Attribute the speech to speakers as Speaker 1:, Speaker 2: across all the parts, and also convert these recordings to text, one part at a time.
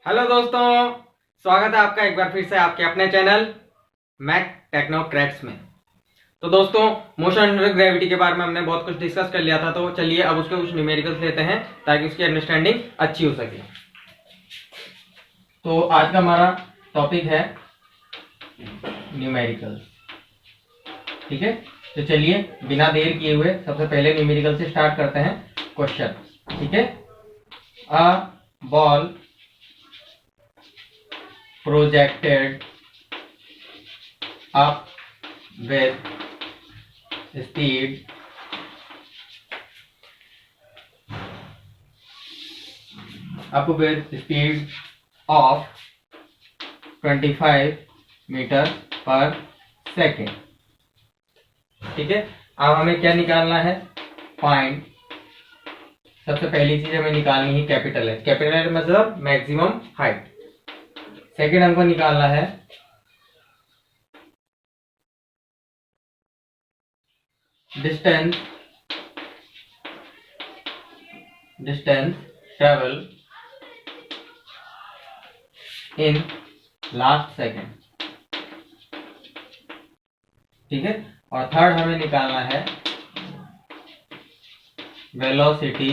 Speaker 1: Hello दोस्तों, स्वागत है आपका एक बार फिर से आपके अपने चैनल मैक टेक्नोक्रेट्स में। तो दोस्तों, मोशन अंडर ग्रेविटी के बारे में हमने बहुत कुछ डिस्कस कर लिया था, तो चलिए अब उसके कुछ न्यूमेरिकल्स लेते हैं ताकि उसकी अंडरस्टैंडिंग अच्छी हो सके। तो आज का हमारा टॉपिक है न्यूमेरिकल्स। ठीक है, तो चलिए बिना देर किए हुए सबसे पहले न्यूमेरिकल से स्टार्ट करते हैं क्वेश्चन। ठीक है, a ball projected up with speed of 25 metre पर सेकेंड। ठीक है, अब हमें क्या निकालना है? फाइंड। सबसे पहली चीज हमें निकालनी है कैपिटल एच। कैपिटल एच मतलब मैक्सिमम हाइट। सेकेंड हमको निकालना है distance travel in last second. ठीक है, और थर्ड हमें निकालना है velocity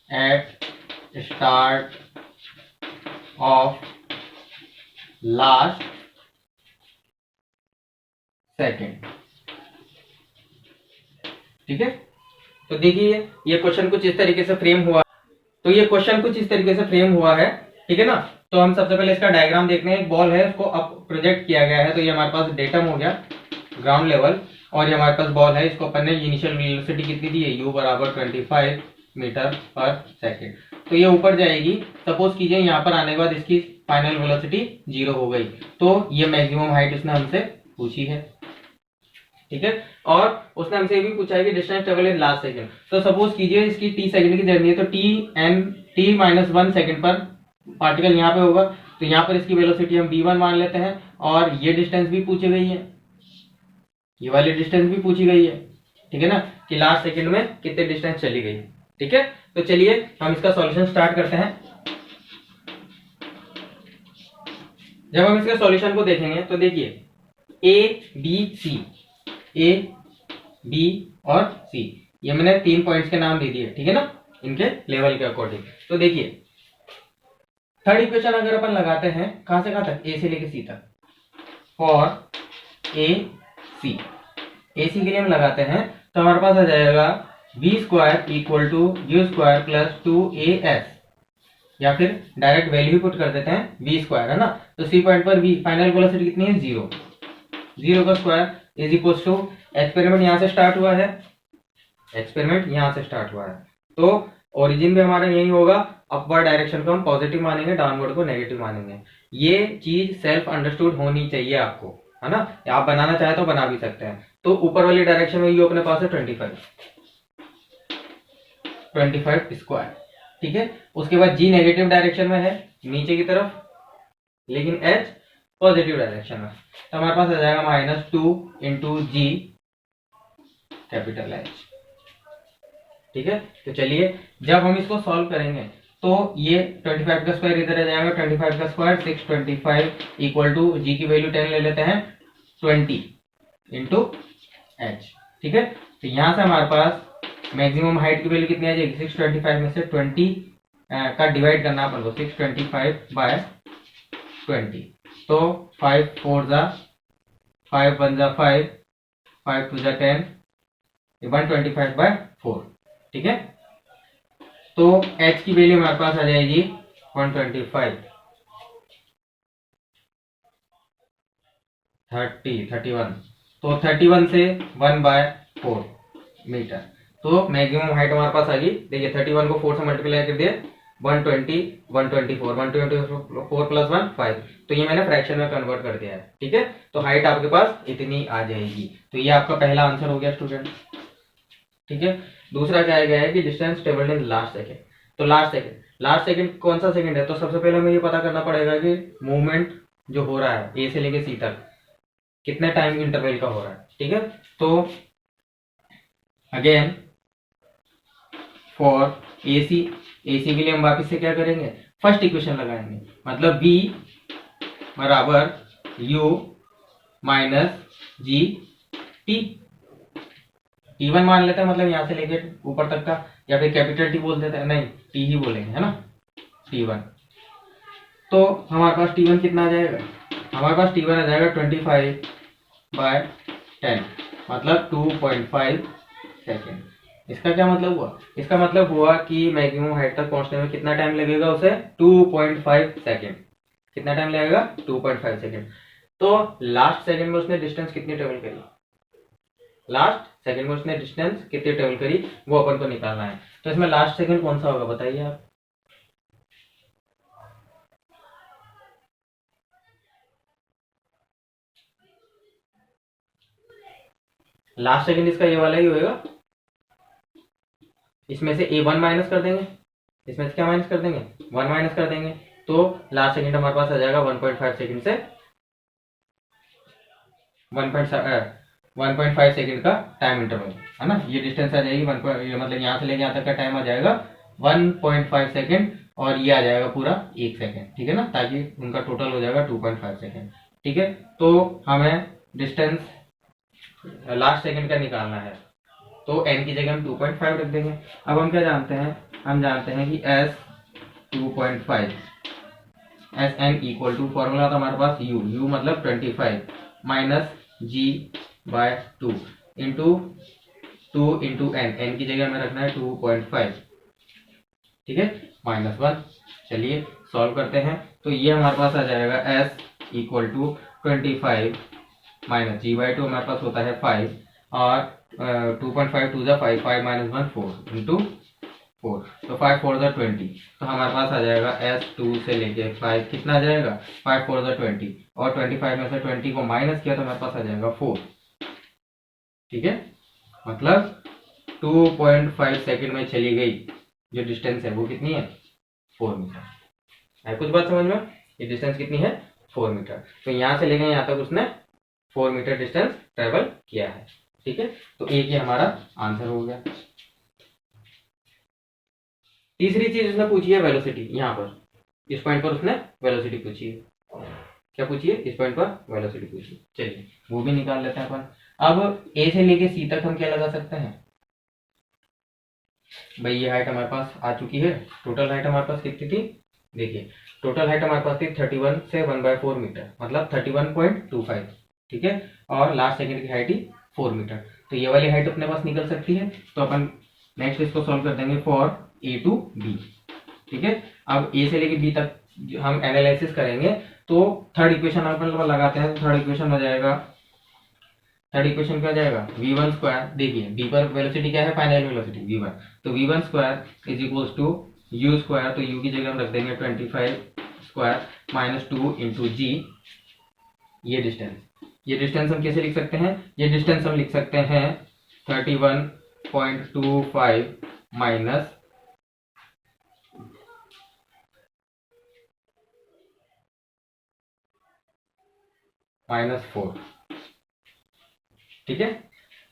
Speaker 1: at start of last second. ठीक है, तो देखिए ये क्वेश्चन कुछ इस तरीके से फ्रेम हुआ। है। ठीक है ना, तो हम सबसे पहले इसका डायग्राम देखते हैं। एक बॉल है, उसको अप प्रोजेक्ट किया गया है, तो ये हमारे पास डेटम हो गया ग्राउंड लेवल, और ये हमारे पास बॉल है। इसको अपन ने इनिशियल वेलोसिटी कितनी दी है? u बराबर 25 मीटर पर सेकेंड। तो ये ऊपर जाएगी। सपोज कीजिए यहाँ पर आने के बाद इसकी फाइनल वेलोसिटी 0 हो गई, तो ये मैक्सिमम हाइट उसने हमसे पूछी है। ठीक है, और उसने हमसे ये भी पूछा है कि distance travel in last second. तो सपोज कीजिए इसकी टी सेकंड की जर्नी है, तो टी माइनस 1 सेकंड पर पार्टिकल यहाँ पे होगा, तो यहाँ पर इसकी वेलोसिटी हम v1 मान लेते हैं, और ये डिस्टेंस भी पूछी गई है, ये वाली डिस्टेंस भी पूछी गई है। ठीक है ना, कि लास्ट सेकंड में कितने डिस्टेंस चली गई। ठीक है, तो चलिए हम इसका सॉल्यूशन स्टार्ट करते हैं। जब हम इसके सॉल्यूशन को देखेंगे तो देखिए ए बी और सी, ये मैंने 3 पॉइंट्स के नाम दे दिए। ठीक है ना, इनके लेवल के अकॉर्डिंग। तो देखिए थर्ड इक्वेशन अगर अपन लगाते हैं, कहां से कहां तक? ए से लेके सी तक। फॉर ए सी के लिए हम लगाते हैं, तो हमारे पास आ जाएगा v square equal to u square plus 2as, या फिर डायरेक्ट वैल्यू पुट कर देते हैं v स्क्वायर, है ना। तो सी पॉइंट पर v फाइनल वेलोसिटी कितनी है? 0 का square is equal to experiment यहां से स्टार्ट हुआ है, तो ओरिजिन भी हमारा यही होगा। अपवर्ड डायरेक्शन को हम पॉजिटिव मानेंगे, डाउनवर्ड को नेगेटिव मानेंगे। ये चीज सेल्फ अंडरस्टूड होनी चाहिए आपको, है ना। आप बनाना चाहे तो बना भी सकते हैं। तो ऊपर वाली डायरेक्शन में ये अपने पास है 25 स्क्वायर। ठीक है, उसके बाद जी नेगेटिव डायरेक्शन में है नीचे की तरफ, लेकिन एच पॉजिटिव डायरेक्शन में, तो हमारे पास आ जाएगा -2 इंटू जी कैपिटल एच। ठीक है, तो चलिए जब हम इसको सॉल्व करेंगे तो ये 25 का स्क्वायर इधर आ जाएगा, 25 का स्क्वायर 625 इक्वल टू जी की वैल्यू 10 ले लेते हैं, 20 इंटू एच। ठीक है, तो यहां से हमारे पास मैक्सिमम हाइट की वैल्यू कितनी आ जाएगी? 625 में से 20 का डिवाइड करना अपन को, 625 बाय 20, तो 5 4 जा 5 1 जा 5 5 2 जा 10, 125 बाय 4। ठीक है, तो h की वैल्यू हमारे पास आ जाएगी 125 31, तो 31 से 1/4 मीटर, तो मैक्सिमम हाइट हमारे पास आ गई। देखिए 31 को 4 से मल्टीप्लाई कर दिया, 120 124 124 प्लस 1 5, तो ये मैंने फ्रैक्शन में कन्वर्ट कर दिया है। ठीक है, तो हाइट आपके पास इतनी आ जाएगी। तो ये आपका पहला आंसर हो गया स्टूडेंट। ठीक है, दूसरा क्या गया है कि distance travelled in last second. तो लास्ट सेकंड कौन सा सेकंड है? तो सबसे पहले हमें ये पता करना पड़ेगा कि मूवमेंट जो हो रहा है ए से लेके सी तक कितने टाइम इंटरवल का हो रहा है। ठीक है, तो अगेन फॉर एसी के लिए हम वापस से क्या करेंगे? फर्स्ट इक्वेशन लगाएंगे, मतलब v बराबर u minus g T, T1 मान लेते हैं, मतलब यहाँ से लेके ऊपर तक का, या फिर कैपिटल टी बोल देते हैं, नहीं टी ही बोलेंगे, है ना, T1। तो हमारे पास T1 कितना आ जाएगा, हमारे पास T1 आ जाएगा 25/10, मतलब 2.5 सेकेंड। इसका क्या मतलब हुआ, इसका मतलब हुआ कि मैक्सिमम हाइट तक पहुंचने में कितना टाइम लगेगा उसे, 2.5 सेकेंड। कितना टाइम लगेगा, 2.5 सेकेंड। तो लास्ट सेकंड में उसने डिस्टेंस कितनी ट्रेवल करी, लास्ट सेकंड में उसने डिस्टेंस कितनी ट्रेवल करी, वो अपन को निकालना है। तो इसमें लास्ट सेकंड कौन सा होगा बताइए आप। लास्ट सेकंड इसका ये वाला ही होगा, इसमें से A1 माइनस कर देंगे, इसमें से क्या माइनस कर देंगे, 1 माइनस कर देंगे, तो लास्ट सेकंड हमारे पास आ जाएगा 1.5 सेकंड से 1.5 सेकंड का टाइम इंटरवल, है ना। ये डिस्टेंस आ जाएगी मतलब यहाँ से लेके यहाँ तक का टाइम आ जाएगा 1.5 सेकंड, और ये आ जाएगा पूरा 1 सेकंड, ठीक है ना, ताकि उनका टोटल हो जाएगा 2.5 सेकंड, ठीक है। तो हमें डिस्टेंस लास्ट सेकंड का निकालना है, तो n की जगह हम 2.5 रख देंगे। अब हम क्या जानते हैं, हम जानते हैं कि s 2.5 S N equal to, formula था हमारे पास u मतलब 25 minus g by 2 into 2 into n की जगह हमें रखना है 2.5, ठीक है, -1। चलिए सॉल्व करते हैं। तो ये हमारे पास आ जाएगा s equal to 25 minus g by 2 हमारे पास होता है 5, और 2.5 टू ज़ा 5, 5 माइनस 1 4 इंटू 4, तो 5 4 ज़ा 20। तो हमारे पास आ जाएगा s 2 से लेके 5 कितना आ जाएगा, 5 4 ज़ा 20, और 25 में से 20 को माइनस किया तो हमारे पास आ जाएगा 4, ठीक है। मतलब 2.5 सेकंड में चली गई जो डिस्टेंस है वो कितनी है, 4 मीटर। है कुछ बात समझ में, ये डिस्टेंस कितनी है, 4 मीटर। तो यहाँ से लेके यहाँ तक उसने 4 मीटर डिस्टेंस ट्रेवल किया है, ठीक है। तो एक ही हमारा आंसर हो गया। तीसरी चीज उसने पूछी है वेलोसिटी, यहाँ पर इस पॉइंट पर उसने वेलोसिटी पूछी है। क्या पूछी है, इस पॉइंट पर वेलोसिटी पूछी है। चलिए वो भी निकाल लेते हैं अपन। अब ए से लेके सी तक हम क्या लगा सकते हैं, भाई ये हाइट हमारे पास आ चुकी है। टोटल हाइट हमारे पास कितनी थी, देखिए टोटल हाइट हमारे पास थी 31 से 1/4 मीटर, मतलब 31.25, ठीक है। और लास्ट सेकंड की हाइट ही 4 मीटर, तो ये वाली हाइट अपने पास निकल सकती है। तो अपन नेक्स्ट इसको सॉल्व कर देंगे फॉर ए टू बी, ठीक है। अब ए से लेके बी तक हम एनालिसिस करेंगे, तो थर्ड इक्वेशन अपन लगाते हैं। तो थर्ड इक्वेशन हो जाएगा, थर्ड इक्वेशन क्या जाएगा, v1 स्क्वायर, देखिए b पर वेलोसिटी क्या है, फाइनल वेलोसिटी v1, तो v1 square is equals to u square, तो u की जगह हम रख देंगे 25 स्क्वायर माइनस 2 इंटू जी, ये डिस्टेंस हम कैसे लिख सकते हैं, ये डिस्टेंस हम लिख सकते हैं 31.25 माइनस -4, ठीक है।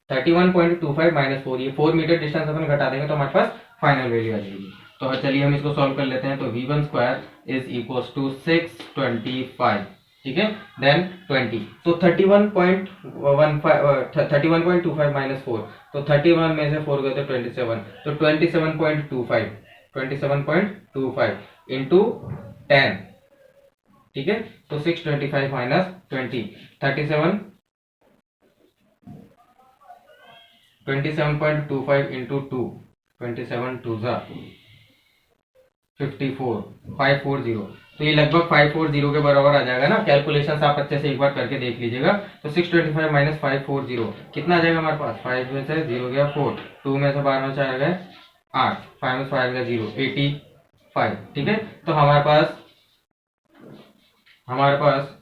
Speaker 1: 31.25 माइनस 4, ये 4 मीटर डिस्टेंस अपन घटा देंगे तो हमारे पास फाइनल वैल्यू आ जाएगी। तो चलिए हम इसको सॉल्व कर लेते हैं। तो v1 square is equals to 625, ठीक है, देन 20, तो 31.25 माइनस 4, तो 31 में से 4 गए तो 27, तो 27.25 इंटू 10, ठीक है। तो 625 माइनस 20, 27.25 इंटू 2, 27 2 ज़ा 54, 540, तो ये लगभग 540 के बराबर आ जाएगा ना। कैलकुलेशन आप अच्छे से एक बार करके देख लीजिएगा। तो 625 माइनस 540 कितना आ जाएगा हमारे पास, 5 में से 0 गया 4, 2 में से 12 में 4 गए 8, 5 में से 5 गया 0, 85, ठीक है। तो हमारे पास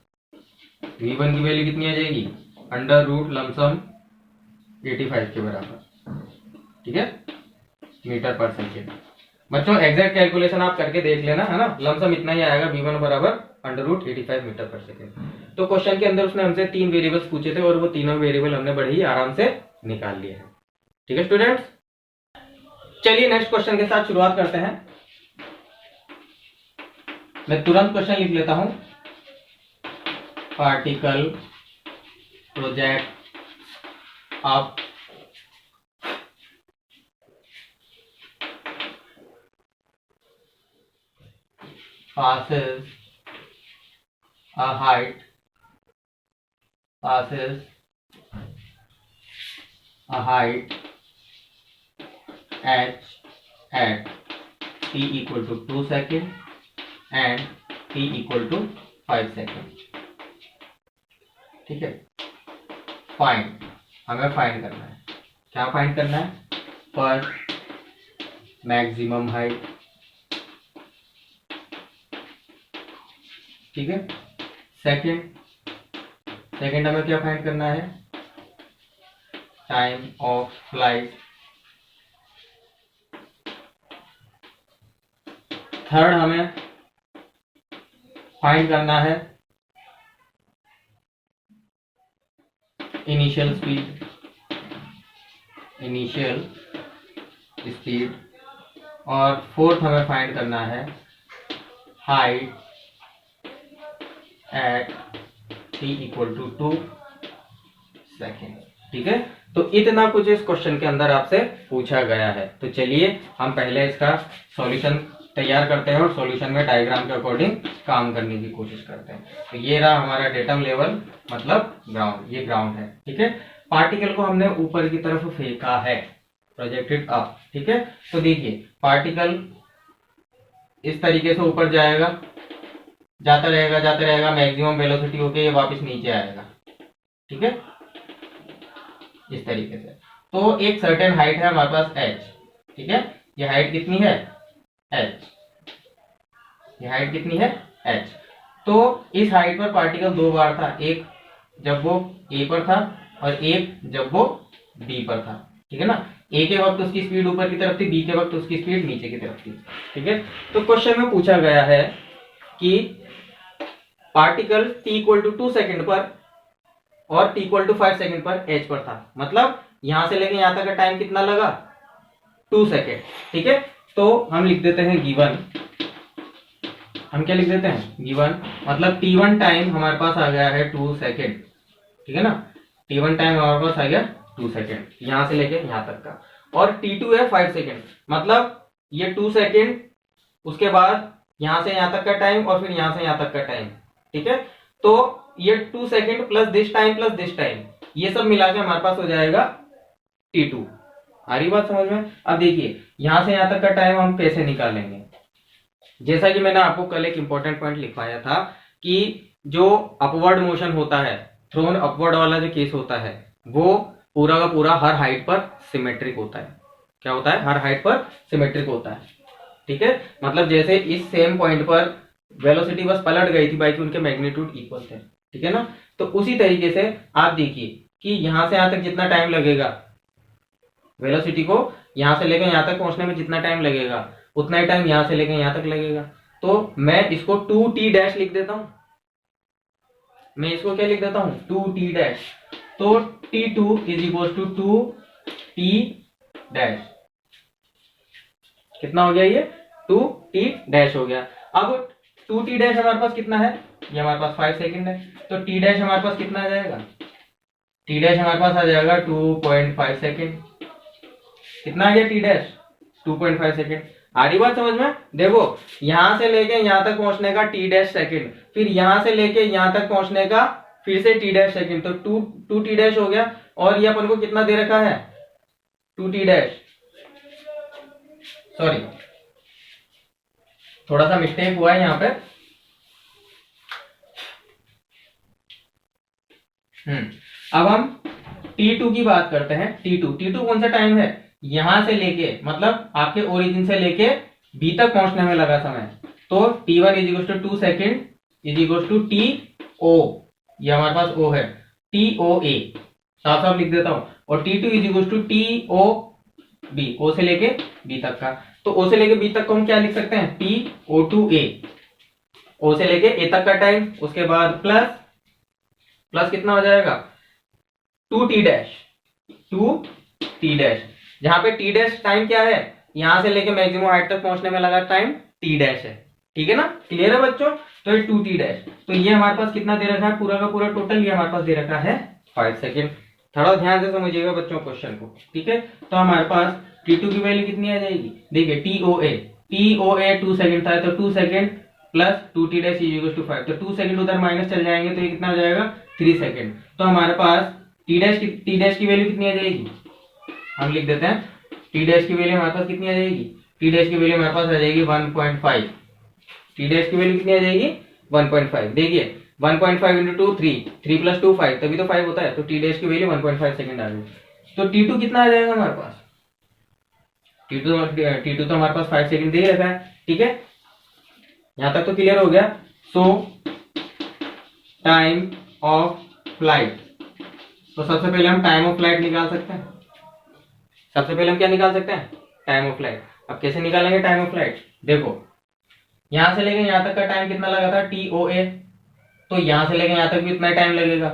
Speaker 1: v1 की वैल्यू कितनी आ जाएगी, अंडर रूट लमसम 85 के बराबर, ठीक है, मीटर पर सेकेंड। बच्चों एग्जैक्ट कैलकुलेशन आप करके देख लेना, है ना, लमसम इतना ही आएगा, v1 बराबर अंडर रूट 85 मीटर पर सेकेंड। तो क्वेश्चन के अंदर उसने हमसे 3 वेरिएबल्स पूछे थे, और वो तीनों वेरिएबल हमने बड़े ही आराम से निकाल लिए हैं, ठीक है स्टूडेंट्स। चलिए नेक्स्ट क्वेश्चन के साथ शुरुआत करते हैं। मैं तुरंत क्वेश्चन लिख लेता हूं। Particle project up passes a height h at t equal to 2 second and t equal to 5 second। ठीक है, फाइंड, हमें फाइंड करना है। क्या फाइंड करना है? पर मैक्सिमम हाइट। ठीक है, सेकंड हमें क्या फाइंड करना है? Time of flight. थर्ड हमें फाइंड करना है इनिशियल स्पीड। और फोर्थ हमें फाइंड करना है height at t equal to 2 second. ठीक है, तो इतना कुछ इस क्वेश्चन के अंदर आपसे पूछा गया है। तो चलिए हम पहले इसका सॉल्यूशन तैयार करते हैं और सॉल्यूशन में डायग्राम के अकॉर्डिंग काम करने की कोशिश करते हैं। तो ये रहा हमारा डेटम लेवल, मतलब ग्राउंड, ये ग्राउंड है। ठीक है, पार्टिकल को हमने ऊपर की तरफ फेंका है, प्रोजेक्टेड अप। ठीक है, तो देखिए पार्टिकल इस तरीके से ऊपर जाएगा, जाता रहेगा, मैक्सिमम वेलोसिटी होके ये वापस नीचे आएगा। ठीक है, इस तरीके से। तो एक सर्टेन हाइट है हमारे पास h। ठीक है, ये हाइट कितनी है? h। ये हाइट कितनी है? h। तो इस हाइट पर पार्टिकल दो बार था, एक जब वो a पर था और एक जब वो b पर था। ठीक है ना, a के वक्त उसकी स्पीड ऊपर की तरफ थी, b के वक्त उसकी स्पीड नीचे की तरफ थी। ठीक है, तो क्वेश्चन में पूछा गया है कि particle t equal to 2 second पर और t इक्वल टू 5 सेकेंड पर h पर था, मतलब यहां से लेके यहां तक का टाइम कितना लगा? 2 सेकेंड। ठीक है, तो हम लिख देते हैं गिवन। हम क्या लिख देते हैं? गिवन, मतलब t1 टाइम हमारे पास आ गया है 2 सेकेंड। ठीक है ना, t1 टाइम हमारे पास आ गया 2 सेकेंड, यहां से लेके यहां तक का। और t2 है 5 सेकेंड, मतलब ये 2 सेकेंड, उसके बाद यहां से यहां तक का टाइम और फिर यहां से यहां तक का टाइम। ठीक है, तो ये 2 सेकेंड प्लस दिस टाइम, ये सब मिला के हमारे पास हो जाएगा t2। आ रही बात समझ में? अब देखिए यहां से यहां तक का टाइम हम कैसे निकालेंगे। जैसा कि मैंने आपको कल एक इंपॉर्टेंट पॉइंट लिखवाया था कि जो अपवर्ड मोशन होता है, थ्रोन अपवर्ड वाला जो केस होता है, वो पूरा का पूरा हर हाइट पर सिमेट्रिक होता है। क्या होता है? हर हाइट पर सिमेट्रिक होता है। ठीक है, मतलब जैसे इस सेम पॉइंट पर वेलोसिटी बस पलट गई थी बाकी उनके मैग्नीट्यूड इक्वल थे। ठीक है ना, तो उसी तरीके से आप देखिए कि यहां से यहां तक जितना टाइम लगेगा, वेलोसिटी को यहां से लेकर यहां तक पहुंचने में जितना टाइम लगेगा, उतना ही टाइम यहां से लेकर यहां तक लगेगा। तो मैं इसको 2t डैश लिख देता हूं। मैं इसको क्या लिख देता हूं? 2t dash. तो t2 is equal to 2t dash. कितना हो गया ये? 2t डैश हो गया। अब 2t डैश हमारे पास कितना है? ये हमारे पास 5 सेकेंड है, तो t डैश हमारे पास कितना आ जाएगा? t डैश हमारे पास आ जाएगा 2.5 सेकेंड। कितना आ गया t डैश? 2.5 सेकेंड। आ रही बात समझ में? देखो यहां से लेके यहां तक पहुंचने का t डैश सेकेंड, फिर यहां से लेके यहां तक पहुंचने का फिर से t डैश सेकेंड, तो 2t डैश हो गया। और ये अपन को कितना दे रखा है? 2t dash. सॉरी, थोड़ा सा मिस्टेक हुआ है यहाँ पे। अब हम t2 की बात करते हैं। t2 कौन सा टाइम है? यहां से लेके, मतलब आपके ओरिजिन से लेके b तक पहुंचने में लगा समय। तो t1 is equal to 2 second is equal to t-o, ये हमारे पास o है, t-o-a साफ साफ लिख देता हूं। और t2 is equal to t-o-b, o से लेके b तक का। तो o से लेके b तक को हम क्या लिख सकते हैं? t-o-2-a, o से लेके a तक का टाइम, उसके बाद प्लस कितना हो जाएगा? 2t डैश, 2t डैश, जहां पे t डैश टाइम क्या है? यहां से लेके मैक्सिमम हाइट तक पहुंचने में लगा टाइम t डैश है। ठीक है ना, क्लियर है बच्चों। तो ये 2t डैश, तो ये हमारे पास कितना दे रखा है, पूरा का पूरा टोटल ये हमारे पास दे रखा है 5 सेकेंड। थोड़ा ध्यान से समझिएगा बच्चों क्वेश्चन को, ठीक है। तो हमारे पास t2 की वैल्यू कितनी आ जाएगी, देखिए TOA 2 सेकंड था, तो 2 second plus 2t dash is equal to 5, तो 2 सेकंड उधर माइनस चल जाएंगे, तो ये कितना हो जाएगा 3 सेकंड। तो हमारे पास t डैश की वैल्यू कितनी आ जाएगी, हम लिख देते हैं t डैश की वैल्यू हमारे पास कितनी आ जाएगी, t डैश की वैल्यू हमारे पास आ जाएगी 1.5, t डैश की वैल्यू कितनी आ जाएगी 1.5। देखिए 1.5 इंटू 2 3 प्लस 2 5, तभी तो 5 होता है, तो t डैश की वैल्यू 1.5 सेकंड आ गई। तो t2 कितना आ जाएगा हमारे पास, t2 तो हमारे पास 5 सेकंड दे रखा है, ठीक है, यहां तक तो क्लियर हो गया। सो टाइम ऑफ फ्लाइट, तो सबसे पहले हम टाइम ऑफ फ्लाइट निकाल सकते हैं, सबसे पहले हम क्या निकाल सकते हैं, टाइम ऑफ फ्लाइट। अब कैसे निकालेंगे टाइम ऑफ फ्लाइट, देखो यहां से लेके यहां तक का टाइम कितना लगा था TOA, तो यहां से लेके यहां तक भी इतना टाइम लगेगा।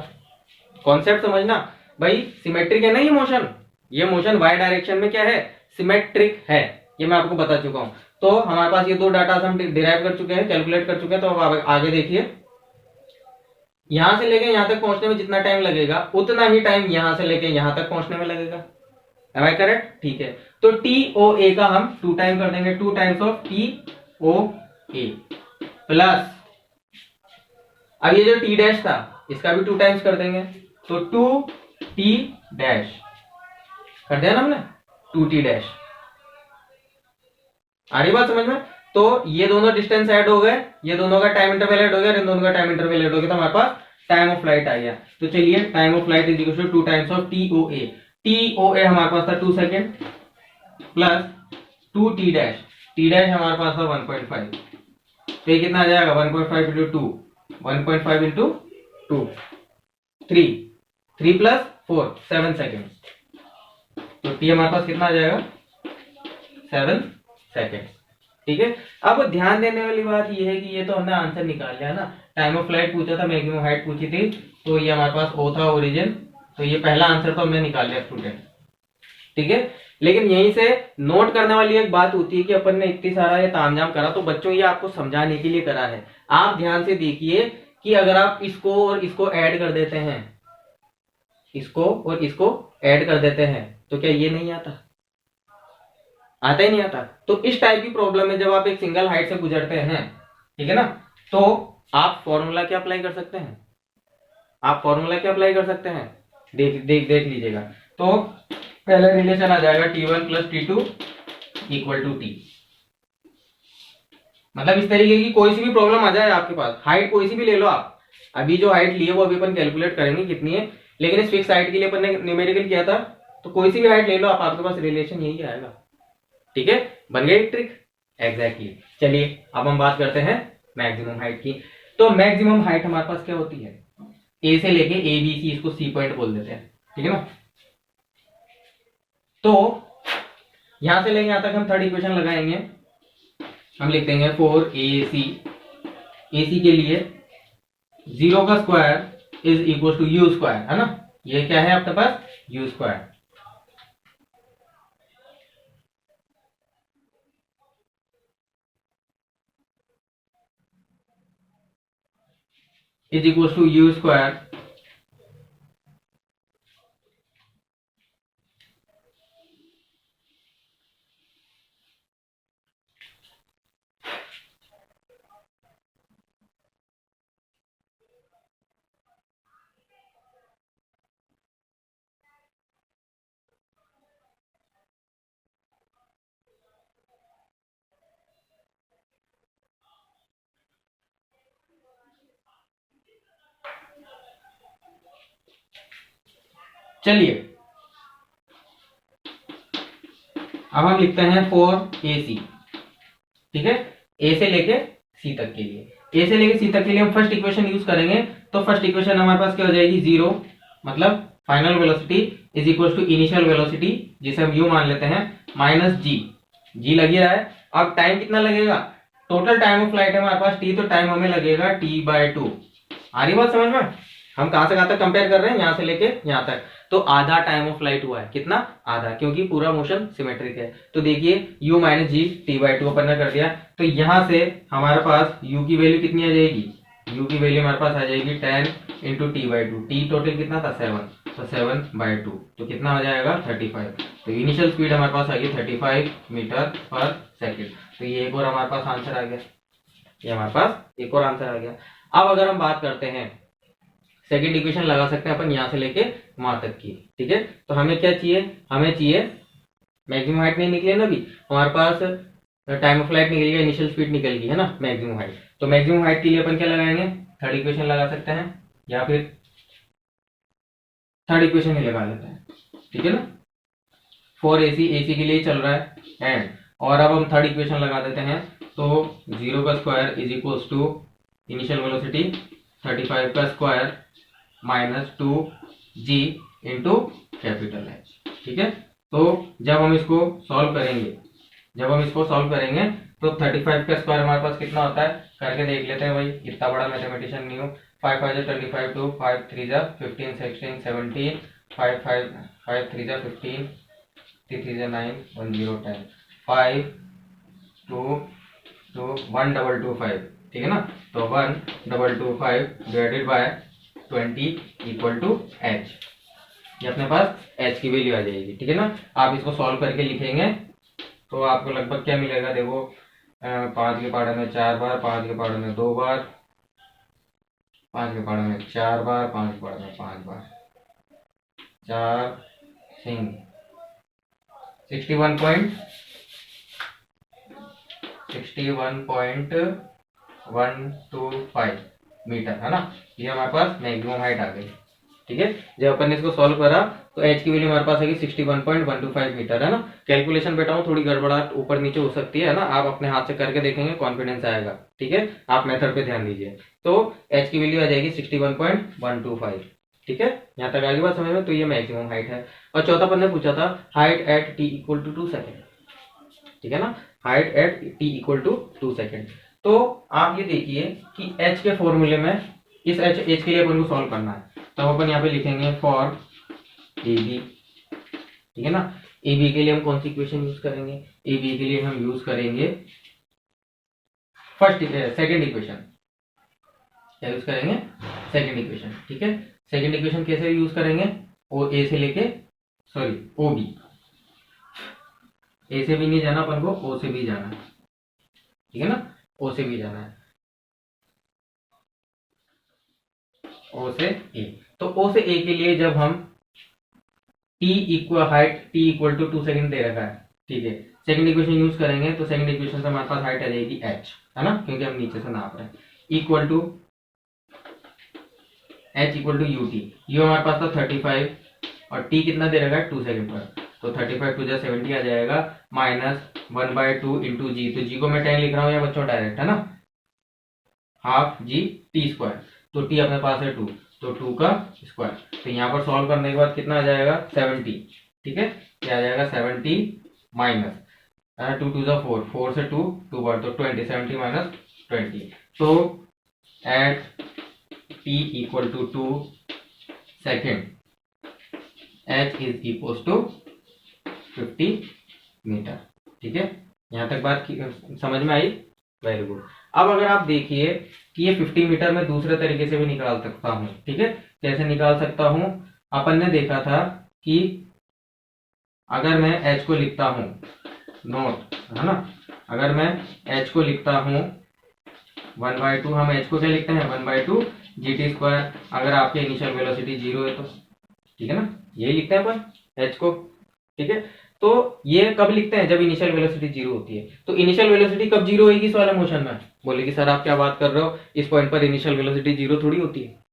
Speaker 1: कॉन्सेप्ट समझना भाई, सिमेट्रिक है ना ये मोशन y डायरेक्शन में क्या है, सिमेट्रिक है, ये मैं आपको बता चुका हूं। तो हमारे पास ये दो डाटा हम डिराइव कर चुके हैं, कैलकुलेट कर चुके हैं। तो अब आगे देखिए, यहां से लेके यहां तक पहुंचने में जितना टाइम लगेगा उतना ही टाइम यहां से लेके यहां तक पहुंचने में लगेगा। एम आई करेक्ट, ठीक है। तो TOA का हम 2 टाइम कर देंगे, 2 टाइम्स ऑफ TOA प्लस, अब ये जो t डैश था इसका भी 2 टाइम्स कर देंगे, तो 2t डैश कर दिया ना हमने, 2t डैश। आ रही बात समझ में। तो ये दोनों डिस्टेंस ऐड हो गए, ये दोनों का टाइम इंटरवल ऐड हो गया, इन दोनों का टाइम इंटरवल ऐड हो गया, तो हमारे पास टाइम ऑफ फ्लाइट आ गया। तो चलिए time of flight is equal to 2 times of TOA हमारे पास था 2 second plus 2t dash, t dash हमारे पास था 1.5, तो ये कितना आ जाएगा 1.5 इंटू 2, 1.5 इंटू 2 3 प्लस 4 7 सेकेंड, तो t हमारे पास कितना आ जाएगा 7 सेकेंड, ठीक है। अब ध्यान देने वाली बात ये है कि ये तो हमने आंसर निकाल लिया ना, टाइम ऑफ फ्लाइट पूछा था, मैक्सिमम हाइट पूछी थी, तो ये हमारे पास O था ओरिजिन, तो ये पहला आंसर तो हमने निकाल लिया स्टूडेंट, ठीक है। लेकिन यहीं से नोट करने वाली एक बात होती है कि अपन ने इतनी सारा ये तामझाम करा, तो बच्चों ये आपको समझाने के लिए करा है। आप ध्यान से देखिए कि अगर आप इसको और इसको ऐड कर देते हैं, इसको और इसको ऐड कर देते हैं, तो क्या ये नहीं आता, आता ही नहीं आता। तो इस टाइप की प्रॉब्लम में जब आप एक सिंगल हाइट से गुजरते हैं, ठीक है ना, तो आप फॉर्मूला क्या अप्लाई कर सकते हैं, आप फॉर्मूला क्या अप्लाई कर सकते हैं, देख लीजिएगा। तो पहले रिलेशन आ जाएगा T1 plus T2 equal to T। मतलब इस तरीके की कोई सी भी प्रॉब्लम आ जाए आपके पास, हाइट कोई सी भी ले लो आप, अभी जो हाइट ली है वो अभी अपन कैलकुलेट करेंगे कितनी है, लेकिन इस फिक्स हाइट के लिए अपन ने न्यूमेरिकल किया था, तो कोई सी भी हाइट ले लो आप, आपके पास रिलेशन यही आएगा, ठीक है। बन गई ट्रिक, एग्जैक्टली। चलिए अब हम बात करते हैं मैक्सिमम हाइट की। तो मैक्सिमम हाइट हमारे पास क्या होती है, ए से लेके ABC, इसको C पॉइंट बोल देते हैं, ठीक है ना। तो यहां से लेके यहां तक हम थर्ड इक्वेशन लगाएंगे, हम लिख देंगे 4AC, AC के लिए 0 का square is equal to U square, है ना, ये क्या है आपके पास U square, is equal to U square चलिए अब हम लिखते हैं 4AC, ठीक है, A से लेके C तक के लिए, A से लेके C तक के लिए हम फर्स्ट इक्वेशन यूज करेंगे। तो फर्स्ट इक्वेशन हमारे पास क्या हो जाएगी, 0 मतलब final velocity is equal to initial velocity, जिसे हम U मान लेते हैं, माइनस G लग रहा है। अब टाइम कितना लगेगा, टोटल टाइम ऑफ फ्लाइट है हमारे पास T, तो टाइम हमें लगेगा T/2। आ रही बात समझ में। हम कहां से कहां तक कंपेयर कर रहे हैं, यहां से लेके यहां तक, तो आधा टाइम ऑफ फ्लाइट हुआ है, कितना, आधा, क्योंकि पूरा मोशन सिमेट्रिक है। तो देखिए u minus g t by two अपन ने कर दिया, तो यहां से हमारे पास u की वैल्यू कितनी आ जाएगी, u की वैल्यू हमारे पास आ जाएगी 10 into T by to, T total कितना था 7, तो 7/2, तो कितना हो जाएगा 35। तो इनिशियल स्पीड हमारे पास आ गई 35 मीटर पर सेकेंड। तो ये एक और हमारे पास आंसर आ गया, ये हमारे पास एक और आंसर आ गया। अब अगर हम बात करते हैं, सेकंड इक्वेशन लगा सकते हैं अपन यहां से लेके वहां तक की, ठीक है। तो हमें क्या चाहिए, हमें चाहिए मैक्सिमम हाइट नहीं निकले ना अभी हमारे पास, टाइम ऑफ फ्लाइट निकल गया, इनिशियल स्पीड निकल गई है ना, मैक्सिमम हाइट। तो मैक्सिमम हाइट के लिए अपन क्या लगाएंगे, थर्ड इक्वेशन लगा सकते हैं, या फिर थर्ड इक्वेशन ही लगा लेते हैं, ठीक है ना। फॉर एसी, एसी के लिए चल रहा है एंड, और अब हम थर्ड इक्वेशन लगा देते हैं, तो 0 का square is equals to initial velocity 35 का square minus 2g into capital H, ठीक है। तो जब हम इसको सॉल्व करेंगे, तो 35 का स्क्वायर हमारे पास कितना होता है, करके देख लेते हैं भाई, इतना बड़ा मैथमेटिशियन नहीं हूँ। 5 5 25 2, 5 3 15 16 17, 5 5 5 3 15, 3 3 9, 1 0 10, 5 2 2 1 2 2 5, ठीक है ना। तो 1 2 2 5 divided by 20 equal to h, ये अपने पास h की वैल्यू आ जाएगी, ठीक है ना। आप इसको सॉल्व करके लिखेंगे तो आपको लगभग क्या मिलेगा, देखो 5 के पार्ट में 4 बार, 5 के पार्ट में 2 बार, 5 के पार्ट में 4 बार, 5 के पार्ट में 5 बार, 4 सिंग 61.125 मीटर, है ना। ये हमारे पास मैक्सिमम हाइट आ गई, ठीक है। जब अपन ने इसको सॉल्व करा तो h की वैल्यू हमारे पास आएगी 61.125 मीटर, है ना। कैलकुलेशन बेटा हूँ थोड़ी गड़बड़ाहट ऊपर नीचे हो सकती है ना, आप अपने हाथ से करके देखेंगे, कॉन्फिडेंस आएगा, ठीक है। आप मेथड पे ध्यान दीजिए। तो h की वैल्यू आ जाएगी 61.125, ठीक है। यहाँ तक आगे बात समझ में, तो ये मैक्सिमम हाइट है। और चौथा अपन ने पूछा था height at t equal to 2 second, ठीक है ना, height at t equal to 2 second. तो आप ये देखिए कि h के फॉर्मूले में इस h के लिए अपन को सॉल्व करना है, तब अपन यहाँ पे लिखेंगे फॉर ए बी, ठीक है ना। ए बी के लिए हम कौन सी इक्वेशन यूज करेंगे, ए बी के लिए हम यूज करेंगे सेकंड इक्वेशन, क्या यूज करेंगे, सेकंड इक्वेशन, ठीक है। सेकंड इक्वेशन कैसे यूज करेंगे, ओ ए से लेके, सॉरी ओ बी, ए से भी नहीं जाना अपन को, ओ से भी जाना है, ठीक है ना, ओ से भी जाना है, ओ से ए। तो ओ से ए के लिए जब हम t equal height t equal to 2 second दे रखा है, ठीक है, सेकंड इक्वेशन यूज करेंगे तो सेकंड इक्वेशन से हमारे पास हाइट आ जाएगी h, है ना, क्योंकि हम नीचे से नाप रहे हैं, equal to h equal to ut, u हमारे पास था 35 और t कितना दे रखा है 2 सेकंड पर, तो 35 टू 70 आ जाएगा, माइनस 1/2 इंटू जी, तो जी को मैं 10 लिख रहा हूँ या बच्चों डायरेक्ट, है ना, हाफ जी टी स्क्वायर, तो टी अपने पास है 2, तो 2 का स्क्वायर, तो यहाँ पर सॉल्व करने के बाद कितना आ जाएगा 70, ठीक है, क्या आ जाएगा 70 माइनस 2 2 4, 4 से 2 2 बार, तो 20, 70 माइनस 20, तो at t equal to 2 second h is equal to 50 metre, ठीक है। यहाँ तक बात समझ में आई, वेरी गुड। अब अगर आप देखिए कि ये 50 मीटर में दूसरे तरीके से भी निकाल सकता हूं, ठीक है, कैसे निकाल सकता हूं, अपन ने देखा था कि अगर मैं h को लिखता हूं नोट, है ना, अगर मैं h को लिखता हूं 1/2, हम h को क्या लिखते हैं 1/2 gt स्क्वायर, अगर आपके इनिशियल वेलोसिटी 0 है तो, ठीक है ना, यही लिखते हैं अपन h को, ठीक है। तो ये कब लिखते हैं, जब इनिशियल वेलोसिटी 0 होती है। तो इनिशियल वेलोसिटी कब 0 होगी इस वाले मोशन में, बोले कि सर आप क्या बात कर रहे हो, इस पॉइंट पर इनिशियल वेलोसिटी 0 थोड़ी होती है।